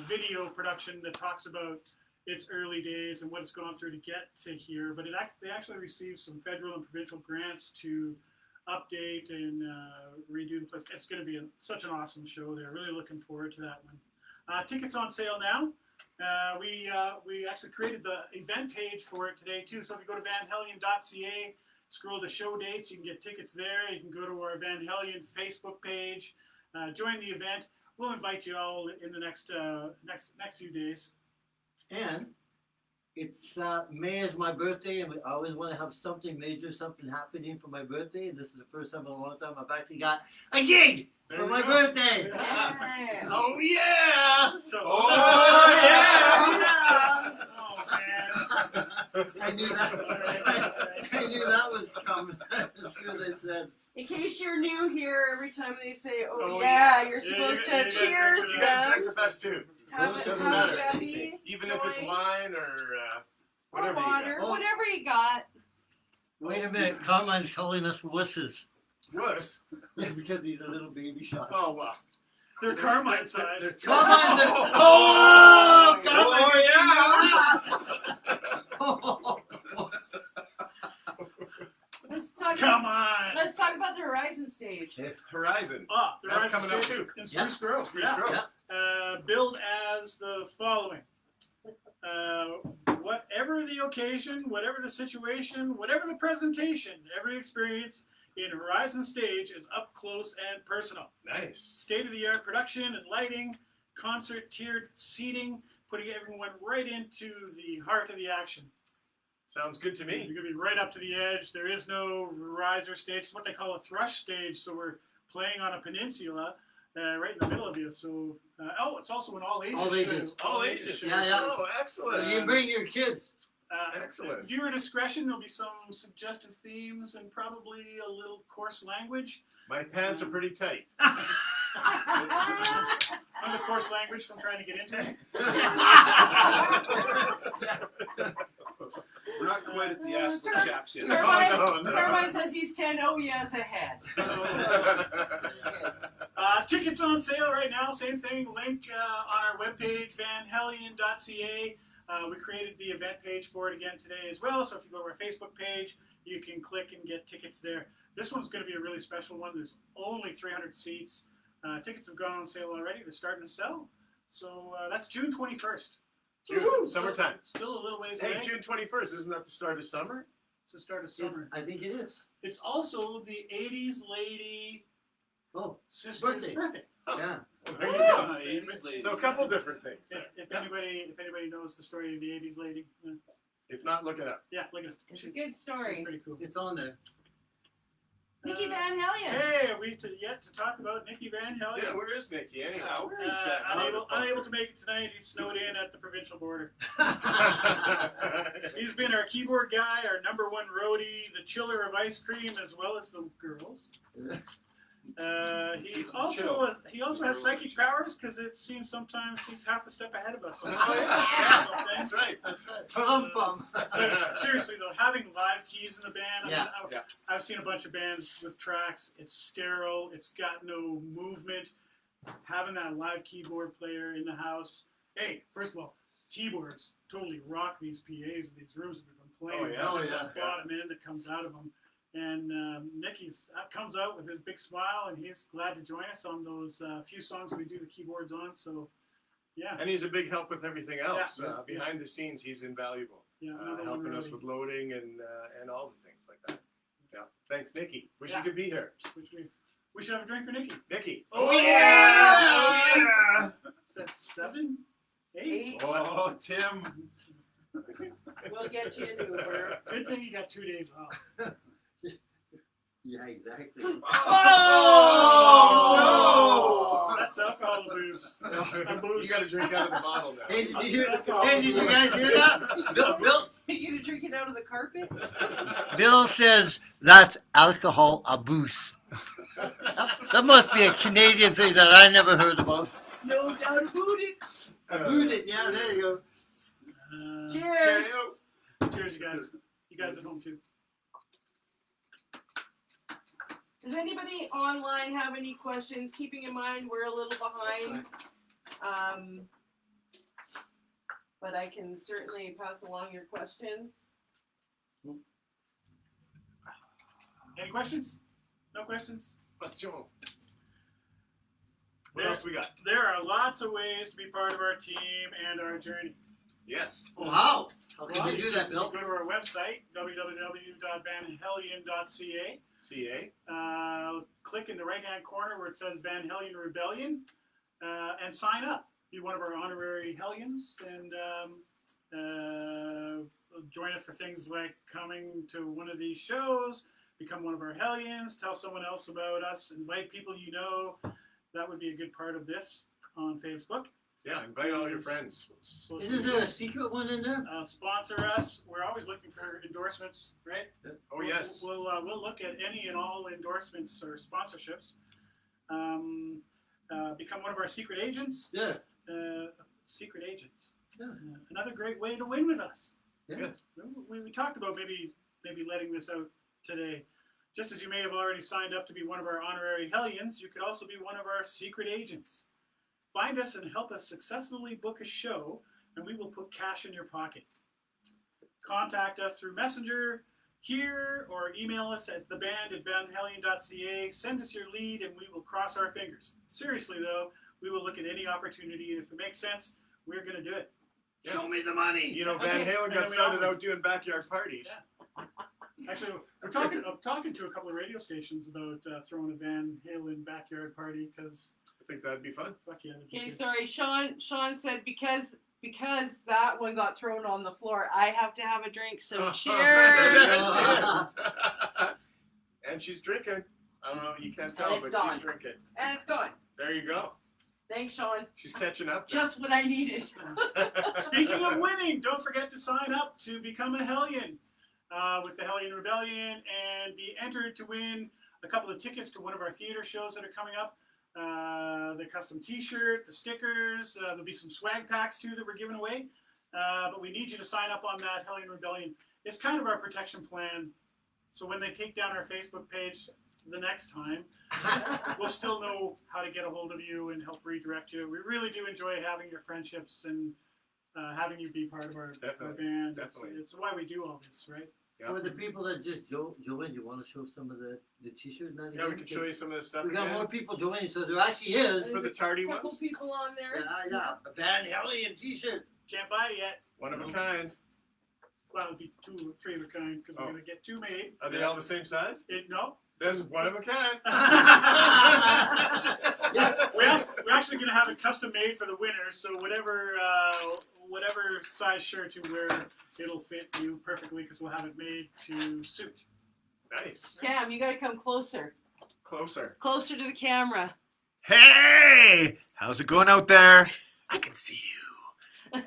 [SPEAKER 4] video production that talks about its early days and what it's gone through to get to here. But they actually received some federal and provincial grants to update and redo the place. It's going to be such an awesome show there. Really looking forward to that one. Tickets on sale now. We actually created the event page for it today too. So if you go to vanhellion.ca, scroll to show dates, you can get tickets there. You can go to our Van Hellion Facebook page, join the event. We'll invite you all in the next few days.
[SPEAKER 3] And it's May is my birthday, and I always want to have something major, something happening for my birthday. And this is the first time in a long time I've actually got a gig for my birthday.
[SPEAKER 1] Yeah.
[SPEAKER 2] Oh yeah!
[SPEAKER 4] So,
[SPEAKER 5] Oh,
[SPEAKER 4] yeah! Oh man!
[SPEAKER 3] I knew that. I knew that was coming as soon as I said.
[SPEAKER 1] In case you're new here, every time they say, "Oh,
[SPEAKER 2] Oh,
[SPEAKER 1] yeah,"
[SPEAKER 2] yeah.
[SPEAKER 1] you're
[SPEAKER 4] Yeah,
[SPEAKER 1] supposed
[SPEAKER 4] you
[SPEAKER 1] to
[SPEAKER 4] gotta
[SPEAKER 1] cheers
[SPEAKER 4] drink
[SPEAKER 2] You guys
[SPEAKER 1] them.
[SPEAKER 2] drink the best too.
[SPEAKER 1] Have
[SPEAKER 3] It
[SPEAKER 1] a
[SPEAKER 3] doesn't
[SPEAKER 1] cup
[SPEAKER 3] matter.
[SPEAKER 1] of Gabby,
[SPEAKER 2] Even if it's
[SPEAKER 1] joy,
[SPEAKER 2] wine or
[SPEAKER 1] or
[SPEAKER 2] whatever you
[SPEAKER 1] water,
[SPEAKER 2] got.
[SPEAKER 3] Oh.
[SPEAKER 1] whatever you got.
[SPEAKER 3] Wait a minute, Carmine's calling us wusses.
[SPEAKER 2] Wuss.
[SPEAKER 3] Because these are little baby shots.
[SPEAKER 2] Oh wow.
[SPEAKER 4] They're Carmine size.
[SPEAKER 2] They're
[SPEAKER 3] Carmine's
[SPEAKER 2] Oh!
[SPEAKER 3] oh,
[SPEAKER 5] Oh,
[SPEAKER 1] Let's talk.
[SPEAKER 4] Come on!
[SPEAKER 1] Let's talk about the Horizon stage.
[SPEAKER 2] Horizon.
[SPEAKER 4] Ah, the
[SPEAKER 2] That's
[SPEAKER 4] Rising
[SPEAKER 2] coming up
[SPEAKER 4] Stage
[SPEAKER 2] too.
[SPEAKER 4] in Spruce Grove.
[SPEAKER 2] Spruce
[SPEAKER 4] Yeah.
[SPEAKER 2] Grove.
[SPEAKER 4] Billed as the following. Whatever the occasion, whatever the situation, whatever the presentation, every experience in Horizon Stage is up close and personal.
[SPEAKER 2] Nice.
[SPEAKER 4] State-of-the-art production and lighting, concert tiered seating, putting everyone right into the heart of the action.
[SPEAKER 2] Sounds good to me.
[SPEAKER 4] You're going to be right up to the edge. There is no riser stage. It's what they call a thrush stage. So we're playing on a peninsula right in the middle of you. So, it's also an all ages
[SPEAKER 3] All
[SPEAKER 4] show.
[SPEAKER 3] ages.
[SPEAKER 2] All ages.
[SPEAKER 4] show.
[SPEAKER 3] Yeah, yeah.
[SPEAKER 2] Oh, excellent.
[SPEAKER 3] You bring your kids.
[SPEAKER 2] Excellent.
[SPEAKER 4] Viewer discretion. There'll be some suggestive themes and probably a little coarse language.
[SPEAKER 2] My pants are pretty tight.
[SPEAKER 4] On the coarse language from trying to get into it.
[SPEAKER 5] We're not quite at the assless chaps yet.
[SPEAKER 1] Carmine,
[SPEAKER 2] no.
[SPEAKER 1] Carmine says he's 10 oh yeahs ahead.
[SPEAKER 4] Tickets on sale right now. Same thing. Link on our webpage, vanhellion.ca. We created the event page for it again today as well. So if you go to our Facebook page, you can click and get tickets there. This one's going to be a really special one. There's only 300 seats. Tickets have gone on sale already. They're starting to sell. So that's June 21st.
[SPEAKER 2] June, summertime.
[SPEAKER 4] Still a little ways
[SPEAKER 2] Hey,
[SPEAKER 4] away.
[SPEAKER 2] June 21st, isn't that the start of summer?
[SPEAKER 4] It's the start of summer.
[SPEAKER 3] I think it is.
[SPEAKER 4] It's also the 80s lady
[SPEAKER 3] Oh,
[SPEAKER 4] sister's
[SPEAKER 3] Birthday.
[SPEAKER 4] birthday.
[SPEAKER 3] yeah.
[SPEAKER 2] There you go.
[SPEAKER 5] Immediately.
[SPEAKER 2] So a couple different things.
[SPEAKER 4] If anybody knows the story of the 80s lady,
[SPEAKER 2] If not, look it up.
[SPEAKER 4] yeah, look at it.
[SPEAKER 1] It's a good
[SPEAKER 4] She's
[SPEAKER 1] story.
[SPEAKER 4] pretty cool.
[SPEAKER 3] It's on there.
[SPEAKER 1] Nikki Van Hellion.
[SPEAKER 4] Hey, are we yet to talk about Nikki Van Hellion?
[SPEAKER 2] Yeah, where is Nikki anyway?
[SPEAKER 5] Yeah, where is that?
[SPEAKER 4] Unable to make it tonight. He's snowed in at the provincial border. He's been our keyboard guy, our #1 roadie, the chiller of ice cream, as well as the girls. He also has psychic powers because it seems sometimes he's half a step ahead of us.
[SPEAKER 2] Oh, yeah. That's right.
[SPEAKER 3] Pum.
[SPEAKER 4] But seriously though, having live keys in the band,
[SPEAKER 3] Yeah.
[SPEAKER 4] I've seen a bunch of bands with tracks. It's sterile. It's got no movement. Having that live keyboard player in the house. Hey, first of all, keyboards totally rock these PAs in these rooms that we've been playing.
[SPEAKER 2] Oh, yeah.
[SPEAKER 4] There's just
[SPEAKER 3] Oh,
[SPEAKER 4] that bottom end that comes out of them. And Nicky's comes out with his big smile, and he's glad to join us on those few songs that we do the keyboards on. So, yeah.
[SPEAKER 2] And he's a big help with everything else.
[SPEAKER 4] Yeah.
[SPEAKER 2] Behind the scenes, he's invaluable.
[SPEAKER 4] Yeah,
[SPEAKER 2] Helping us with loading and all the things like that. Yeah. Thanks, Nikki. Wish
[SPEAKER 4] Yeah.
[SPEAKER 2] you could be here.
[SPEAKER 4] We should have a drink for Nikki.
[SPEAKER 2] Nikki.
[SPEAKER 4] Oh,
[SPEAKER 2] yeah! Oh, yeah!
[SPEAKER 4] Is that 7? 8?
[SPEAKER 5] Oh, Tim.
[SPEAKER 1] We'll get you an Uber.
[SPEAKER 4] Good thing you got 2 days off.
[SPEAKER 3] Yeah, exactly.
[SPEAKER 2] Oh!
[SPEAKER 4] That's alcohol abuse.
[SPEAKER 2] You got to drink out of the bottle now.
[SPEAKER 3] Hey, did you guys hear that?
[SPEAKER 1] You gonna drink it out of the carpet?
[SPEAKER 3] Bill says that's alcohol abuse. That must be a Canadian thing that I never heard about.
[SPEAKER 1] No doubt about it.
[SPEAKER 3] Abuse it, yeah, there you go.
[SPEAKER 1] Cheers.
[SPEAKER 4] Cheers, you guys. You guys at home too.
[SPEAKER 1] Does anybody online have any questions? Keeping in mind we're a little behind. But I can certainly pass along your questions.
[SPEAKER 4] Any questions? No questions?
[SPEAKER 2] Question. What else we got?
[SPEAKER 4] There are lots of ways to be part of our team and our journey.
[SPEAKER 2] Yes.
[SPEAKER 3] Wow. How can you do that, Bill?
[SPEAKER 4] Go to our website, www.vanhellion.ca.
[SPEAKER 2] CA.
[SPEAKER 4] Click in the right-hand corner where it says Van Hellion Rebellion, and sign up. Be one of our honorary Hellions, and join us for things like coming to one of these shows, become one of our Hellions, tell someone else about us, invite people you know. That would be a good part of this on Facebook.
[SPEAKER 2] Yeah, invite all your friends.
[SPEAKER 4] Social
[SPEAKER 3] Isn't there a secret one in there?
[SPEAKER 4] sponsor us. We're always looking for endorsements, right?
[SPEAKER 2] Oh, yes.
[SPEAKER 4] We'll look at any and all endorsements or sponsorships. Become one of our secret agents.
[SPEAKER 3] Yeah.
[SPEAKER 4] Secret agents.
[SPEAKER 3] Yeah.
[SPEAKER 4] Another great way to win with us.
[SPEAKER 2] Yes.
[SPEAKER 4] We talked about maybe letting this out today. Just as you may have already signed up to be one of our honorary Hellions, you could also be one of our secret agents. Find us and help us successfully book a show, and we will put cash in your pocket. Contact us through Messenger here or email us at theband@vanhellion.ca. Send us your lead, and we will cross our fingers. Seriously, though, we will look at any opportunity, and if it makes sense, we're going to do it.
[SPEAKER 2] Yeah.
[SPEAKER 3] Show me the money.
[SPEAKER 2] You know, Van
[SPEAKER 4] Okay.
[SPEAKER 2] Halen
[SPEAKER 4] And
[SPEAKER 2] got
[SPEAKER 4] then we
[SPEAKER 2] started
[SPEAKER 4] offer-
[SPEAKER 2] out doing backyard parties.
[SPEAKER 4] Yeah. Actually, I'm talking to a couple of radio stations about throwing a Van Halen backyard party because
[SPEAKER 2] I think that'd be fun.
[SPEAKER 4] fuck yeah. that'd be
[SPEAKER 1] Okay,
[SPEAKER 4] good.
[SPEAKER 1] sorry, Sean said because that one got thrown on the floor, I have to have a drink. So
[SPEAKER 2] There
[SPEAKER 1] cheers.
[SPEAKER 2] you go. And she's drinking. I don't know, you can't tell,
[SPEAKER 1] it's
[SPEAKER 2] but
[SPEAKER 1] gone.
[SPEAKER 2] she's drinking.
[SPEAKER 1] And it's gone.
[SPEAKER 2] There you go.
[SPEAKER 1] Thanks, Sean.
[SPEAKER 2] She's catching up. there.
[SPEAKER 1] Just what I needed.
[SPEAKER 4] Speaking of winning, don't forget to sign up to become a Hellion with the Hellion Rebellion and be entered to win a couple of tickets to one of our theater shows that are coming up. The custom t-shirt, the stickers, there'll be some swag packs too that we're giving away. But we need you to sign up on that Hellion Rebellion. It's kind of our protection plan. So when they take down our Facebook page the next time, we'll still know how to get a hold of you and help redirect you. We really do enjoy having your friendships and having you be part of our band.
[SPEAKER 2] Definitely.
[SPEAKER 4] It's why we do all this, right?
[SPEAKER 2] Yeah.
[SPEAKER 3] For the people that just joined, you want to show some of the t-shirts?
[SPEAKER 2] Yeah, we can show you some of this stuff.
[SPEAKER 3] We got
[SPEAKER 2] again.
[SPEAKER 3] more people joining, so there actually is.
[SPEAKER 2] For the tardy
[SPEAKER 1] A couple
[SPEAKER 2] ones.
[SPEAKER 1] people on there.
[SPEAKER 3] Yeah, a Van Hellion t-shirt.
[SPEAKER 4] Can't buy it yet.
[SPEAKER 2] One of a kind.
[SPEAKER 4] Well, it'll be 2 or 3 of a kind because we're
[SPEAKER 2] Oh.
[SPEAKER 4] going to get 2 made.
[SPEAKER 2] Are they all the same size?
[SPEAKER 4] No.
[SPEAKER 2] There's one of a kind.
[SPEAKER 4] We're actually going to have it custom made for the winner, so whatever size shirt you wear, it'll fit you perfectly because we'll have it made to suit.
[SPEAKER 2] Nice.
[SPEAKER 1] Cam, you gotta come closer.
[SPEAKER 2] Closer.
[SPEAKER 1] Closer to the camera.
[SPEAKER 6] Hey, how's it going out there? I can see you.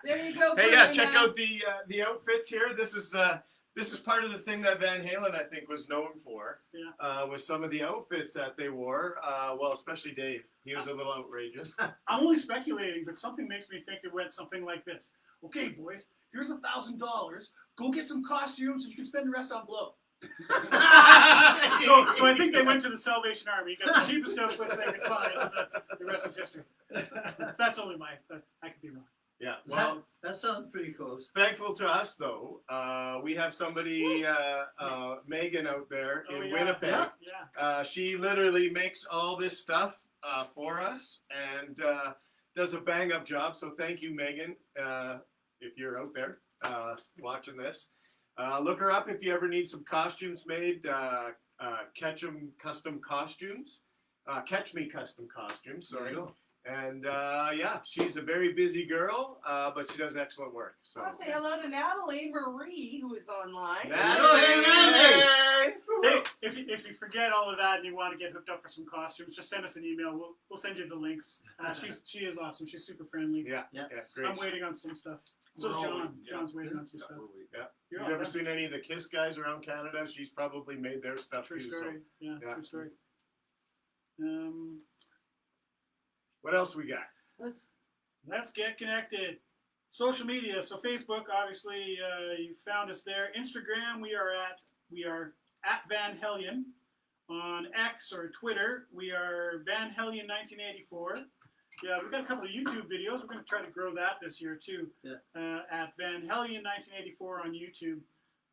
[SPEAKER 1] There you go.
[SPEAKER 2] Hey, yeah,
[SPEAKER 1] Brianna.
[SPEAKER 2] check out the outfits here. This is part of the thing that Van Halen, I think, was known for.
[SPEAKER 4] Yeah.
[SPEAKER 2] Was some of the outfits that they wore. Well, especially Dave. He was a little outrageous.
[SPEAKER 4] I'm only speculating, but something makes me think it went something like this. Okay, boys, here's $1,000. Go get some costumes and you can spend the rest on blow. So I think they went to the Salvation Army, got the cheapest outfits they could find, and the rest is history. That's only I could be wrong.
[SPEAKER 2] Yeah. Well,
[SPEAKER 3] That sounds pretty close.
[SPEAKER 2] thankful to us though. We have somebody, Megan, out there
[SPEAKER 4] Oh,
[SPEAKER 2] in
[SPEAKER 4] yeah.
[SPEAKER 2] Winnipeg.
[SPEAKER 4] Yeah.
[SPEAKER 2] She literally makes all this stuff for us and does a bang up job. So thank you, Megan, if you're out there watching this. Look her up if you ever need some costumes made. Ketchum Custom Costumes. Catch Me Custom Costumes,
[SPEAKER 3] There
[SPEAKER 2] sorry.
[SPEAKER 3] you go.
[SPEAKER 2] And yeah, she's a very busy girl, but she does excellent work. So.
[SPEAKER 1] I'll say hello to Natalie Marie, who is online.
[SPEAKER 2] Natalie!
[SPEAKER 4] Hey, if you forget all of that and you want to get hooked up for some costumes, just send us an email. We'll send you the links. She is awesome. She's super friendly.
[SPEAKER 2] Yeah, great.
[SPEAKER 4] I'm waiting on some stuff. So is
[SPEAKER 5] We're all
[SPEAKER 4] John.
[SPEAKER 5] waiting, yeah.
[SPEAKER 4] John's waiting on some stuff.
[SPEAKER 5] We're waiting.
[SPEAKER 2] Yeah.
[SPEAKER 4] You're
[SPEAKER 2] You've
[SPEAKER 4] all
[SPEAKER 2] ever
[SPEAKER 4] done.
[SPEAKER 2] seen any of the KISS guys around Canada? She's probably made their stuff
[SPEAKER 4] True
[SPEAKER 2] too.
[SPEAKER 4] story.
[SPEAKER 2] So.
[SPEAKER 4] Yeah,
[SPEAKER 2] Yeah.
[SPEAKER 4] true story.
[SPEAKER 2] What else we got?
[SPEAKER 1] Let's
[SPEAKER 4] Let's get connected. Social media. So Facebook, obviously, you found us there. Instagram, we are at Van Hellion. On X or Twitter, we are Van Hellion 1984. Yeah, we've got a couple of YouTube videos. We're going to try to grow that this year too.
[SPEAKER 3] Yeah.
[SPEAKER 4] At Van Hellion 1984 on YouTube.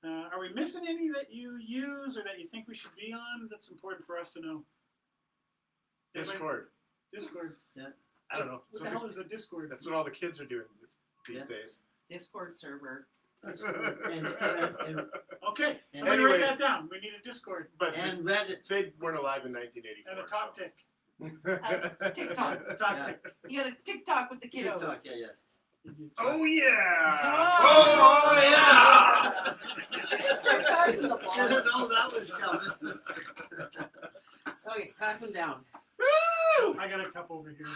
[SPEAKER 4] Are we missing any that you use or that you think we should be on? That's important for us to know.
[SPEAKER 2] Discord.
[SPEAKER 4] Discord.
[SPEAKER 2] I don't know.
[SPEAKER 4] What the hell is a Discord?
[SPEAKER 2] That's what all the kids are doing these days.
[SPEAKER 1] Discord server.
[SPEAKER 3] And
[SPEAKER 4] Okay,
[SPEAKER 3] And
[SPEAKER 4] somebody write
[SPEAKER 2] anyways-
[SPEAKER 4] that down. We need a Discord.
[SPEAKER 2] But
[SPEAKER 3] Reddit.
[SPEAKER 2] they weren't alive in 1984.
[SPEAKER 4] And a top tick.
[SPEAKER 1] TikTok.
[SPEAKER 4] Top
[SPEAKER 3] Yeah.
[SPEAKER 4] tick.
[SPEAKER 1] You got to TikTok with the kiddos.
[SPEAKER 3] TikTok, yeah.
[SPEAKER 2] Oh yeah!
[SPEAKER 1] Oh,
[SPEAKER 6] yeah!
[SPEAKER 1] Just like passing the
[SPEAKER 3] Should have
[SPEAKER 1] ball.
[SPEAKER 3] known that was coming.
[SPEAKER 1] Okay, pass them down.
[SPEAKER 4] I got a cup over here.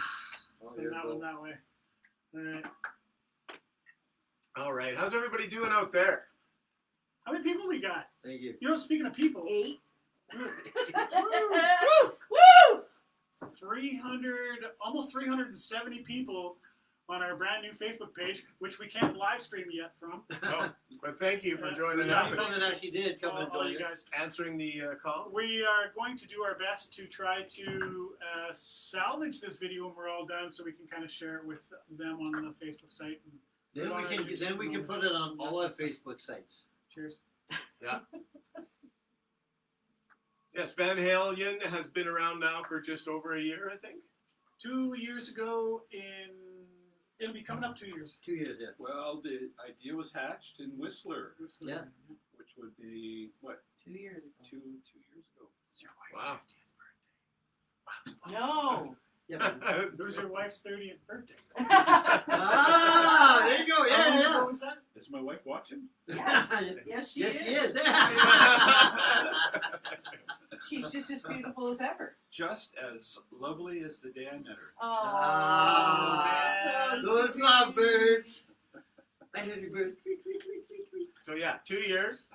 [SPEAKER 3] Oh,
[SPEAKER 4] Send
[SPEAKER 3] here
[SPEAKER 4] that
[SPEAKER 3] we
[SPEAKER 4] one
[SPEAKER 3] go.
[SPEAKER 4] that way. All right.
[SPEAKER 2] All right, how's everybody doing out there?
[SPEAKER 4] How many people we got?
[SPEAKER 3] Thank you.
[SPEAKER 4] You know, speaking of people,
[SPEAKER 1] 8.
[SPEAKER 4] Woo!
[SPEAKER 1] Woo!
[SPEAKER 4] 300, almost 370 people on our brand new Facebook page, which we can't live stream yet from.
[SPEAKER 2] Oh, but thank you for joining
[SPEAKER 3] Yeah,
[SPEAKER 2] up
[SPEAKER 3] people
[SPEAKER 2] and
[SPEAKER 3] that actually did come and
[SPEAKER 4] All
[SPEAKER 3] join
[SPEAKER 4] you
[SPEAKER 3] us.
[SPEAKER 4] guys.
[SPEAKER 2] answering the call.
[SPEAKER 4] We are going to do our best to try to salvage this video when we're all done, so we can kind of share it with them on the Facebook site. And
[SPEAKER 3] Then we can put it on all our Facebook sites.
[SPEAKER 4] cheers.
[SPEAKER 2] Yes, Van Halen has been around now for just over a year, I think.
[SPEAKER 4] 2 years ago, it'll be coming up 2 years.
[SPEAKER 3] 2 years, yeah.
[SPEAKER 5] Well, the idea was hatched in Whistler,
[SPEAKER 3] Yeah.
[SPEAKER 5] which would be what
[SPEAKER 1] 2 years ago.
[SPEAKER 5] two years ago.
[SPEAKER 2] Wow.
[SPEAKER 1] No.
[SPEAKER 3] Yeah, but,
[SPEAKER 4] It was your wife's 30th birthday.
[SPEAKER 3] ah, there you go.
[SPEAKER 4] How long
[SPEAKER 3] Yeah,
[SPEAKER 4] ago was that?
[SPEAKER 5] Is my wife watching?
[SPEAKER 1] Yes.
[SPEAKER 3] yeah.
[SPEAKER 1] Yes, she
[SPEAKER 3] Yes,
[SPEAKER 1] is.
[SPEAKER 3] she is.
[SPEAKER 1] She's just as beautiful as ever.
[SPEAKER 5] Just as lovely as the day I met her.
[SPEAKER 1] Oh,
[SPEAKER 3] Ah,
[SPEAKER 1] so
[SPEAKER 3] those
[SPEAKER 1] sweet.
[SPEAKER 3] lovebirds. I hear the bird.
[SPEAKER 2] So yeah, 2 years.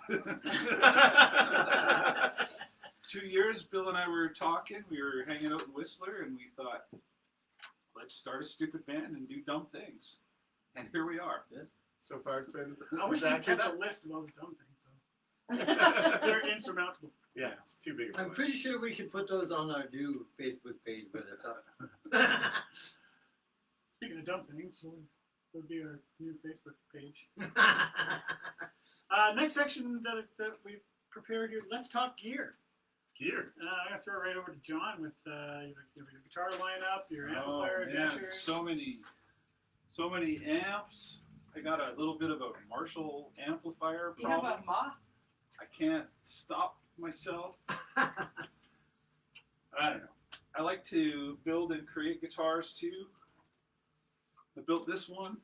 [SPEAKER 5] 2 years, Bill and I were talking. We were hanging out in Whistler, and we thought, let's start a stupid band and do dumb things. And here we are.
[SPEAKER 2] So far, it's been
[SPEAKER 4] I wish we
[SPEAKER 2] exactly
[SPEAKER 4] kept
[SPEAKER 2] that.
[SPEAKER 4] a list of all the dumb things. So. They're insurmountable.
[SPEAKER 2] Yeah, it's too big of a
[SPEAKER 3] I'm
[SPEAKER 2] list.
[SPEAKER 3] pretty sure we can put those on our new Facebook page when it's up.
[SPEAKER 4] Speaking of dumb things, so that would be our new Facebook page. Next section that we've prepared here, let's talk gear.
[SPEAKER 2] Gear.
[SPEAKER 4] I'm going to throw it right over to John with your guitar lineup, your amplifier
[SPEAKER 5] man,
[SPEAKER 4] adventures.
[SPEAKER 5] so many amps. I got a little bit of a Marshall amplifier
[SPEAKER 1] You have
[SPEAKER 5] problem.
[SPEAKER 1] a ma?
[SPEAKER 5] I can't stop myself. I don't know. I like to build and create guitars too. I built this one.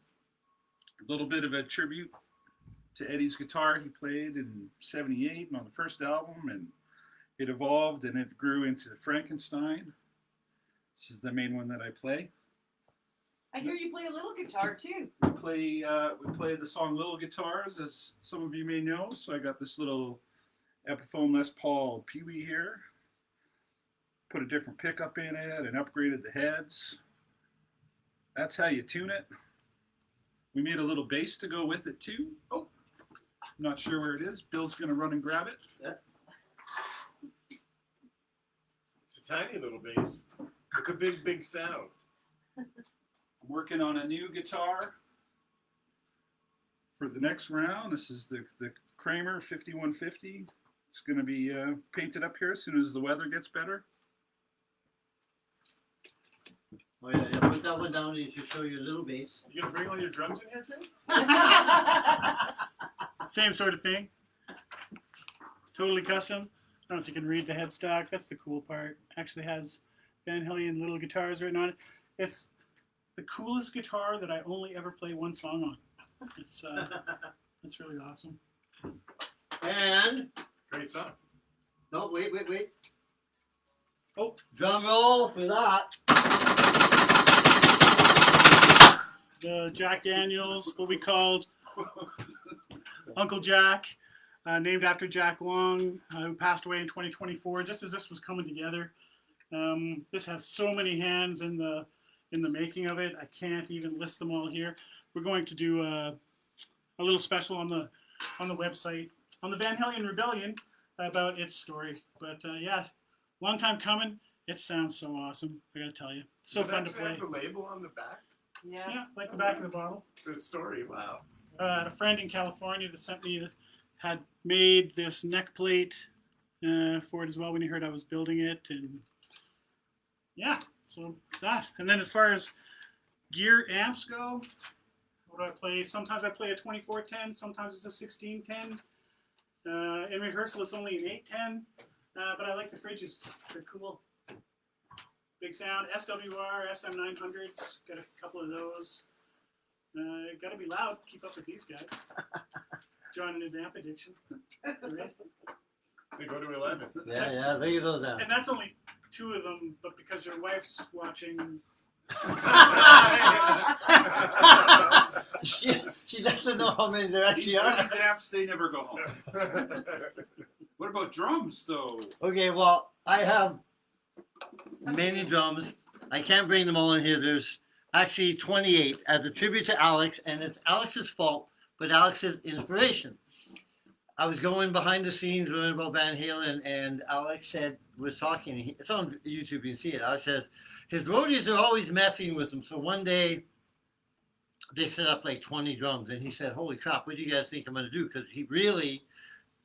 [SPEAKER 5] A little bit of a tribute to Eddie's guitar he played in '78 on the first album, and it evolved and it grew into Frankenstein. This is the main one that I play.
[SPEAKER 1] I hear you play a little guitar too.
[SPEAKER 5] We play the song Little Guitars, as some of you may know. So I got this little Epiphone Les Paul Pee Wee here. Put a different pickup in it and upgraded the heads. That's how you tune it. We made a little bass to go with it too. Oh, I'm not sure where it is. Bill's gonna run and grab it.
[SPEAKER 2] It's a tiny little bass with a big, big sound.
[SPEAKER 5] I'm working on a new guitar for the next round. This is the Kramer 5150. It's going to be painted up here as soon as the weather gets better.
[SPEAKER 3] Oh yeah, yeah, put that one down and you show your little bass.
[SPEAKER 2] You gonna bring all your drums in here too?
[SPEAKER 4] Same sort of thing. Totally custom. I don't know if you can read the headstock. That's the cool part. Actually has Van Hellion little guitars written on it. It's the coolest guitar that I only ever play one song on. It's really awesome.
[SPEAKER 3] And
[SPEAKER 2] Great song.
[SPEAKER 3] no, wait.
[SPEAKER 4] Oh,
[SPEAKER 3] Drum roll for that.
[SPEAKER 4] the Jack Daniels, what we called Uncle Jack, named after Jack Long, who passed away in 2024. Just as this was coming together, this has so many hands in the making of it. I can't even list them all here. we're going to do a little special on the website on the Van Hellion Rebellion about its story. But yeah, long time coming. It sounds so awesome. I gotta tell you, so
[SPEAKER 2] Does it
[SPEAKER 4] fun to
[SPEAKER 2] actually
[SPEAKER 4] play.
[SPEAKER 2] have the label on the back?
[SPEAKER 1] Yeah.
[SPEAKER 4] Yeah, like the back of the bottle.
[SPEAKER 2] The story. Wow.
[SPEAKER 4] I had a friend in California that sent me had made this neck plate for it as well when he heard I was building it, and yeah, so that. And then as far as gear amps go, what do I play? Sometimes I play a 2410, sometimes it's a 1610. In rehearsal, it's only an 810, but I like the fridges. They're cool. Big sound, SWR, SM900s, got a couple of those. Gotta be loud, keep up with these guys. John and his amp addiction. Right?
[SPEAKER 2] They go to 11.
[SPEAKER 3] Yeah, look at those out.
[SPEAKER 4] And that's only 2 of them, but because your wife's watching,
[SPEAKER 3] she doesn't know how many there actually
[SPEAKER 5] These
[SPEAKER 3] are.
[SPEAKER 5] amps, they never go home. What about drums, though?
[SPEAKER 3] Okay, well, I have many drums. I can't bring them all in here. There's actually 28 as a tribute to Alex, and it's Alex's fault, but Alex's inspiration. I was going behind the scenes learning about Van Halen, and Alex was talking. It's on YouTube, you can see it. Alex says his roadies are always messing with him. So one day they set up like 20 drums, and he said, "Holy crap, what do you guys think I'm going to do?" Because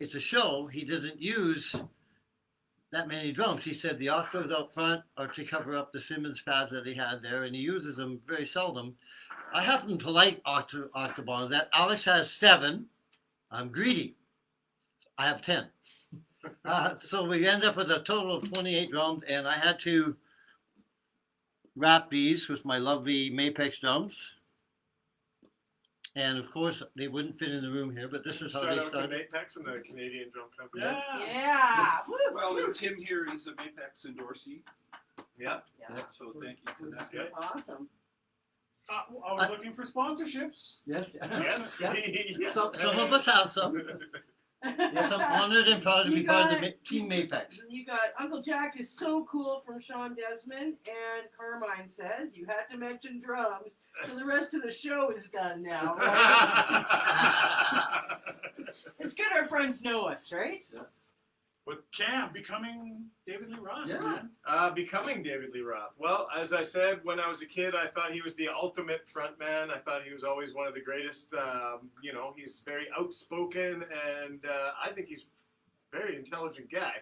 [SPEAKER 3] it's a show. He doesn't use that many drums. He said the octaves out front are to cover up the Simmons pads that he had there, and he uses them very seldom. I happen to like octobons. That Alex has 7. I'm greedy. I have 10. So we end up with a total of 28 drums, and I had to wrap these with my lovely Mapex drums. And of course, they wouldn't fit in the room here, but this is how
[SPEAKER 2] Shout
[SPEAKER 3] they
[SPEAKER 2] out to
[SPEAKER 3] started.
[SPEAKER 2] Mapex and the Canadian Drum Company.
[SPEAKER 4] yeah.
[SPEAKER 1] Yeah. Woo.
[SPEAKER 5] Well, and Tim here, he's a Mapex endorsee,
[SPEAKER 2] Yeah.
[SPEAKER 1] Yeah.
[SPEAKER 5] so thank you for that.
[SPEAKER 2] Yeah.
[SPEAKER 1] Awesome.
[SPEAKER 4] I was looking for sponsorships.
[SPEAKER 3] Yes.
[SPEAKER 2] Yes.
[SPEAKER 3] Yeah.
[SPEAKER 2] Yeah.
[SPEAKER 3] Some of us have some. Yes, I'm honored and proud to be
[SPEAKER 1] You
[SPEAKER 3] part of
[SPEAKER 1] got-
[SPEAKER 3] Team Mapex.
[SPEAKER 1] You got Uncle Jack is so cool from Sean Desmond, and Carmine says you had to mention drums, so the rest of the show is done now. Right? It's good our friends know us, right?
[SPEAKER 4] Cam becoming David Lee Roth.
[SPEAKER 3] Yeah.
[SPEAKER 4] Man.
[SPEAKER 2] Becoming David Lee Roth. Well, as I said, when I was a kid, I thought he was the ultimate frontman. I thought he was always one of the greatest. He's very outspoken, and I think he's a very intelligent guy.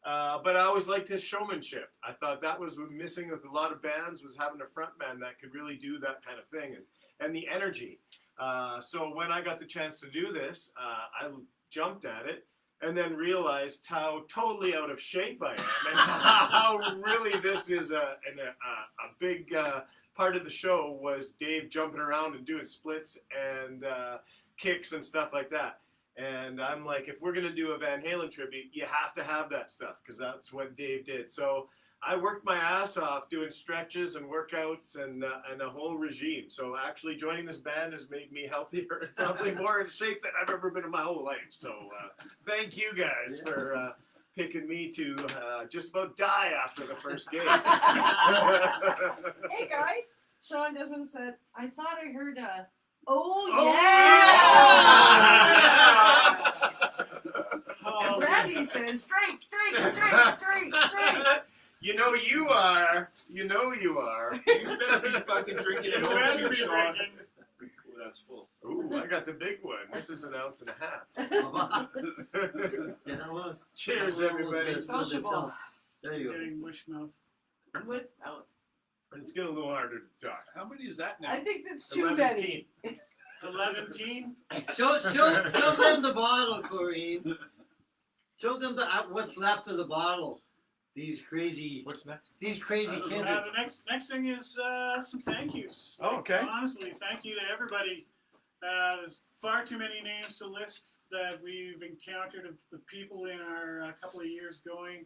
[SPEAKER 2] But I always liked his showmanship. I thought that was missing with a lot of bands, was having a frontman that could really do that kind of thing, and the energy. So when I got the chance to do this, I jumped at it. And then realized how totally out of shape I am, and how really this is a big part of the show was Dave jumping around and doing splits and kicks and stuff like that. And I'm like, if we're gonna do a Van Halen tribute, you have to have that stuff because that's what Dave did. So I worked my ass off doing stretches and workouts and a whole regime. So actually joining this band has made me healthier and probably more in shape than I've ever been in my whole life. So thank you guys for picking me to just about die after the first game.
[SPEAKER 1] Hey guys, Sean Desmond said, I thought I heard a, oh yeah! And Randy says, drink, drink, drink, drink, drink.
[SPEAKER 2] You know you are. You know you are.
[SPEAKER 5] You better be fucking drinking
[SPEAKER 4] You
[SPEAKER 5] it
[SPEAKER 4] better
[SPEAKER 5] too,
[SPEAKER 4] be
[SPEAKER 5] Sean.
[SPEAKER 4] drinking.
[SPEAKER 5] Oh, that's full.
[SPEAKER 2] Ooh, I got the big one. This is an ounce and a half. Cheers, everybody.
[SPEAKER 1] Sociable.
[SPEAKER 3] There you go.
[SPEAKER 4] Getting wish mouth.
[SPEAKER 1] With mouth.
[SPEAKER 2] It's getting a little harder to talk.
[SPEAKER 5] How many is that now?
[SPEAKER 1] I think that's too many.
[SPEAKER 4] 11.
[SPEAKER 3] Show them the bottle, Corrine. Show them what's left of the bottle. These crazy kids.
[SPEAKER 4] The next thing is some thank yous.
[SPEAKER 2] Oh, okay.
[SPEAKER 4] Honestly, thank you to everybody. There's far too many names to list that we've encountered of people in our couple of years going.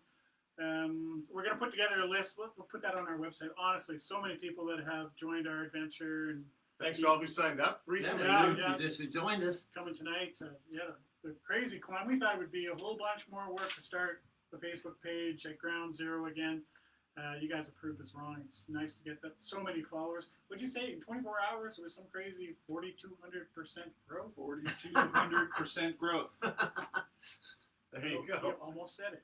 [SPEAKER 4] We're going to put together a list. We'll put that on our website. Honestly, so many people that have joined our adventure. And
[SPEAKER 2] Thanks to all who signed up recently.
[SPEAKER 4] Yeah.
[SPEAKER 3] You just joined us.
[SPEAKER 4] coming tonight. The crazy climb. We thought it would be a whole bunch more work to start the Facebook page at Ground Zero again. You guys have proved us wrong. It's nice to get that so many followers. What'd you say? In 24 hours, it was some crazy 4,200% growth.
[SPEAKER 5] 4,200% growth.
[SPEAKER 2] There you
[SPEAKER 4] You
[SPEAKER 2] go.
[SPEAKER 4] almost said it.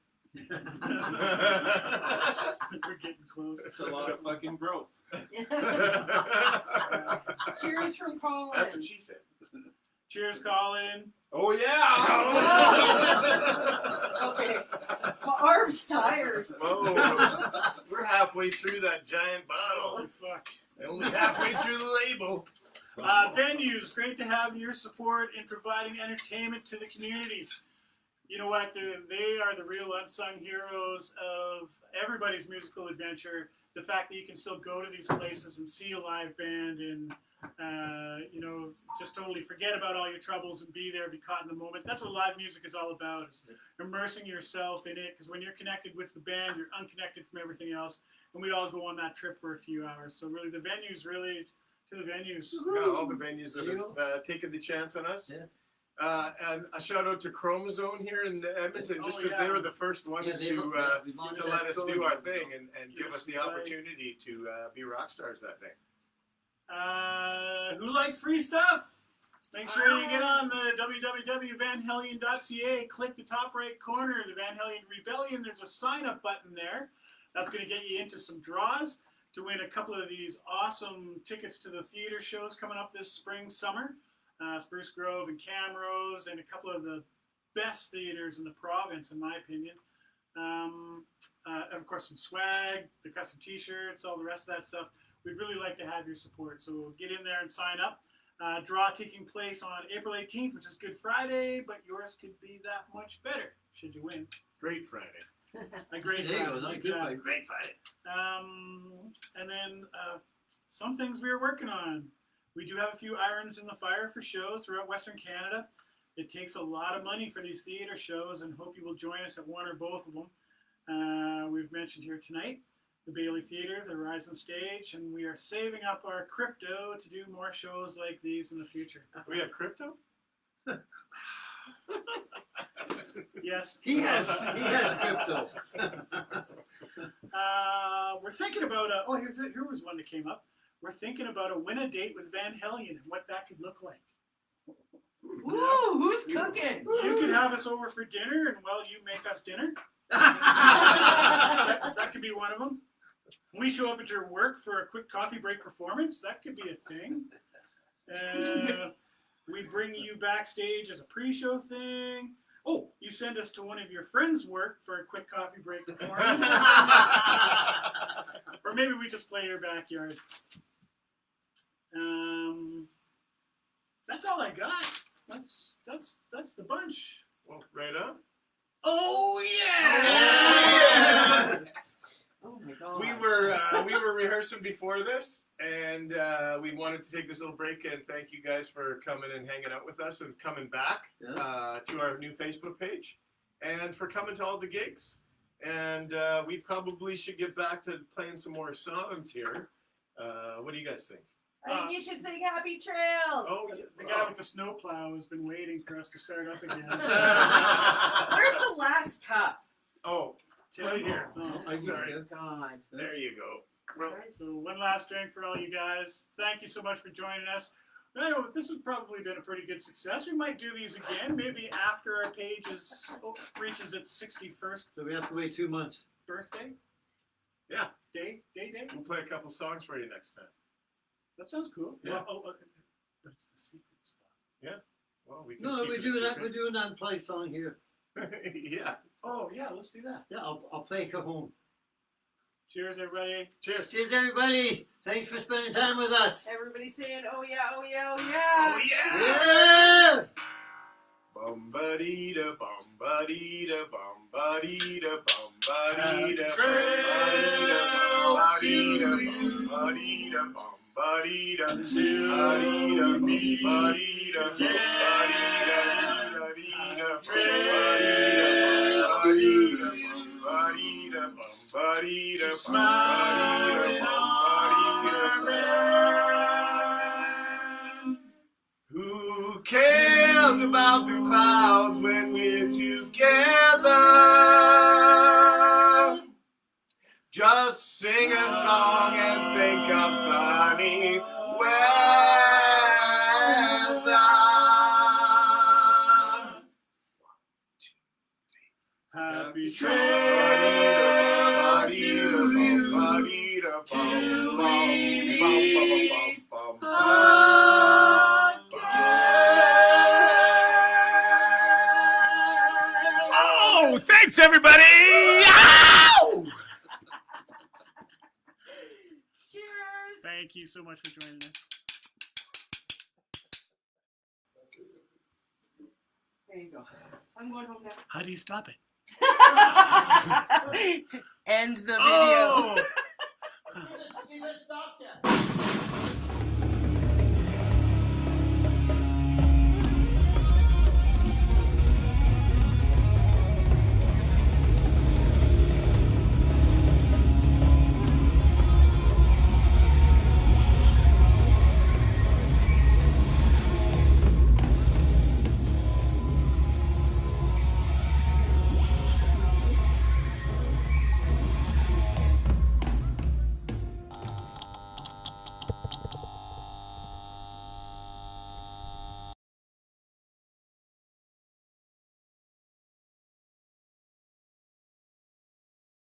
[SPEAKER 4] We're getting close.
[SPEAKER 5] That's a lot of fucking growth.
[SPEAKER 1] Cheers from Colin.
[SPEAKER 2] That's what she said.
[SPEAKER 4] Cheers, Colin.
[SPEAKER 5] Oh yeah.
[SPEAKER 1] Okay. My arm's tired.
[SPEAKER 2] Whoa. We're halfway through that giant
[SPEAKER 4] Holy
[SPEAKER 2] bottle.
[SPEAKER 4] fuck.
[SPEAKER 2] Only halfway through the label.
[SPEAKER 4] Venues, great to have your support in providing entertainment to the communities. You know what? They are the real unsung heroes of everybody's musical adventure. The fact that you can still go to these places and see a live band and, just totally forget about all your troubles and be there, be caught in the moment. That's what live music is all about, is immersing yourself in it. Because when you're connected with the band, you're unconnected from everything else. And we all go on that trip for a few hours. So really, the venues, really, to the venues.
[SPEAKER 2] Yeah, all the venues that have taken the chance on us.
[SPEAKER 3] Yeah.
[SPEAKER 2] And a shout out to Chromosome here in Edmonton, just
[SPEAKER 4] Oh,
[SPEAKER 2] because
[SPEAKER 4] yeah.
[SPEAKER 2] they were the first ones
[SPEAKER 3] Yeah,
[SPEAKER 2] to let us do our thing and
[SPEAKER 4] Give
[SPEAKER 2] give
[SPEAKER 4] us
[SPEAKER 2] us the
[SPEAKER 4] the
[SPEAKER 2] opportunity to be rock stars that day.
[SPEAKER 4] Who likes free stuff? Make sure you get on the www.vanhellion.ca. Click the top right corner, the Van Hellion Rebellion. There's a sign-up button there. That's going to get you into some draws to win a couple of these awesome tickets to the theater shows coming up this spring, summer. Spruce Grove and Camrose, and a couple of the best theaters in the province, in my opinion. Of course, some swag, the custom T-shirts, all the rest of that stuff. We'd really like to have your support, so get in there and sign up. Draw taking place on April 18th, which is Good Friday, but yours could be that much better should you win.
[SPEAKER 2] Great Friday.
[SPEAKER 4] A great
[SPEAKER 3] There you
[SPEAKER 4] Friday.
[SPEAKER 3] go.
[SPEAKER 4] Like
[SPEAKER 3] Good
[SPEAKER 4] that.
[SPEAKER 3] fight. Great fight.
[SPEAKER 4] And then some things we are working on. We do have a few irons in the fire for shows throughout Western Canada. It takes a lot of money for these theater shows, and hope you will join us at one or both of them. We've mentioned here tonight the Bailey Theater, the Horizon Stage, and we are saving up our crypto to do more shows like these in the future.
[SPEAKER 2] We have crypto?
[SPEAKER 4] Yes.
[SPEAKER 3] He has crypto.
[SPEAKER 4] We're thinking about here was one that came up. We're thinking about a win a date with Van Hellion and what that could look like.
[SPEAKER 1] Woo! Who's cooking?
[SPEAKER 4] You could have us over for dinner, and you make us dinner. That could be one of them. We show up at your work for a quick coffee break performance. That could be a thing. We bring you backstage as a pre-show thing. Oh, you send us to one of your friends' work for a quick coffee break performance. Or maybe we just play your backyard. That's all I got. That's the bunch.
[SPEAKER 2] Well, right on.
[SPEAKER 4] Oh
[SPEAKER 2] Yeah!
[SPEAKER 1] Oh my god.
[SPEAKER 2] We were rehearsing before this, and we wanted to take this little break and thank you guys for coming and hanging out with us and coming back to our new Facebook page, and for coming to all the gigs. And we probably should get back to playing some more songs here. What do you guys think?
[SPEAKER 1] I think you should sing Happy Trails.
[SPEAKER 2] Oh,
[SPEAKER 4] The guy with the snowplow has been waiting for us to start up again.
[SPEAKER 1] Where's the last cup?
[SPEAKER 2] oh, right here.
[SPEAKER 4] Oh.
[SPEAKER 3] I
[SPEAKER 2] Sorry.
[SPEAKER 1] God.
[SPEAKER 2] There you go. Well,
[SPEAKER 4] So one last drink for all you guys. Thank you so much for joining us. Anyway, this has probably been a pretty good success. We might do these again, maybe after our page reaches its 61st
[SPEAKER 3] So we have to wait 2 months.
[SPEAKER 4] birthday.
[SPEAKER 2] Yeah.
[SPEAKER 4] Day.
[SPEAKER 2] we'll play a couple songs for you next time.
[SPEAKER 4] That sounds cool.
[SPEAKER 2] Yeah.
[SPEAKER 4] But it's the secret spot.
[SPEAKER 2] Well, we can
[SPEAKER 3] No,
[SPEAKER 2] keep
[SPEAKER 3] we're
[SPEAKER 2] it a
[SPEAKER 3] doing that.
[SPEAKER 2] secret.
[SPEAKER 3] We're doing that play song here.
[SPEAKER 2] Yeah.
[SPEAKER 4] Oh yeah, let's do that.
[SPEAKER 3] Yeah, I'll play Cajon.
[SPEAKER 4] Cheers, everybody.
[SPEAKER 2] Cheers.
[SPEAKER 3] Cheers, everybody. Thanks for spending time with us.
[SPEAKER 1] Everybody saying, oh yeah, oh yeah, oh yeah.
[SPEAKER 3] Yeah.
[SPEAKER 2] Bum-ba-dee-da, bum-ba-dee-da, bum-ba-dee-da, bum-ba-dee-da, bum-ba-dee-da, bum-ba-dee-da, bum-ba-dee-da, bum-ba-dee-da, bum-ba-dee-da, bum-ba-dee-da, who cares about the clouds when we're together? Just sing a song and think of sunny weather.
[SPEAKER 4] Happy
[SPEAKER 6] Oh, thanks everybody! Ow!
[SPEAKER 1] Cheers!
[SPEAKER 4] Thank you so much for joining us.
[SPEAKER 1] There you go. I'm going home now.
[SPEAKER 6] How do you stop it?
[SPEAKER 1] End the video.
[SPEAKER 6] Oh!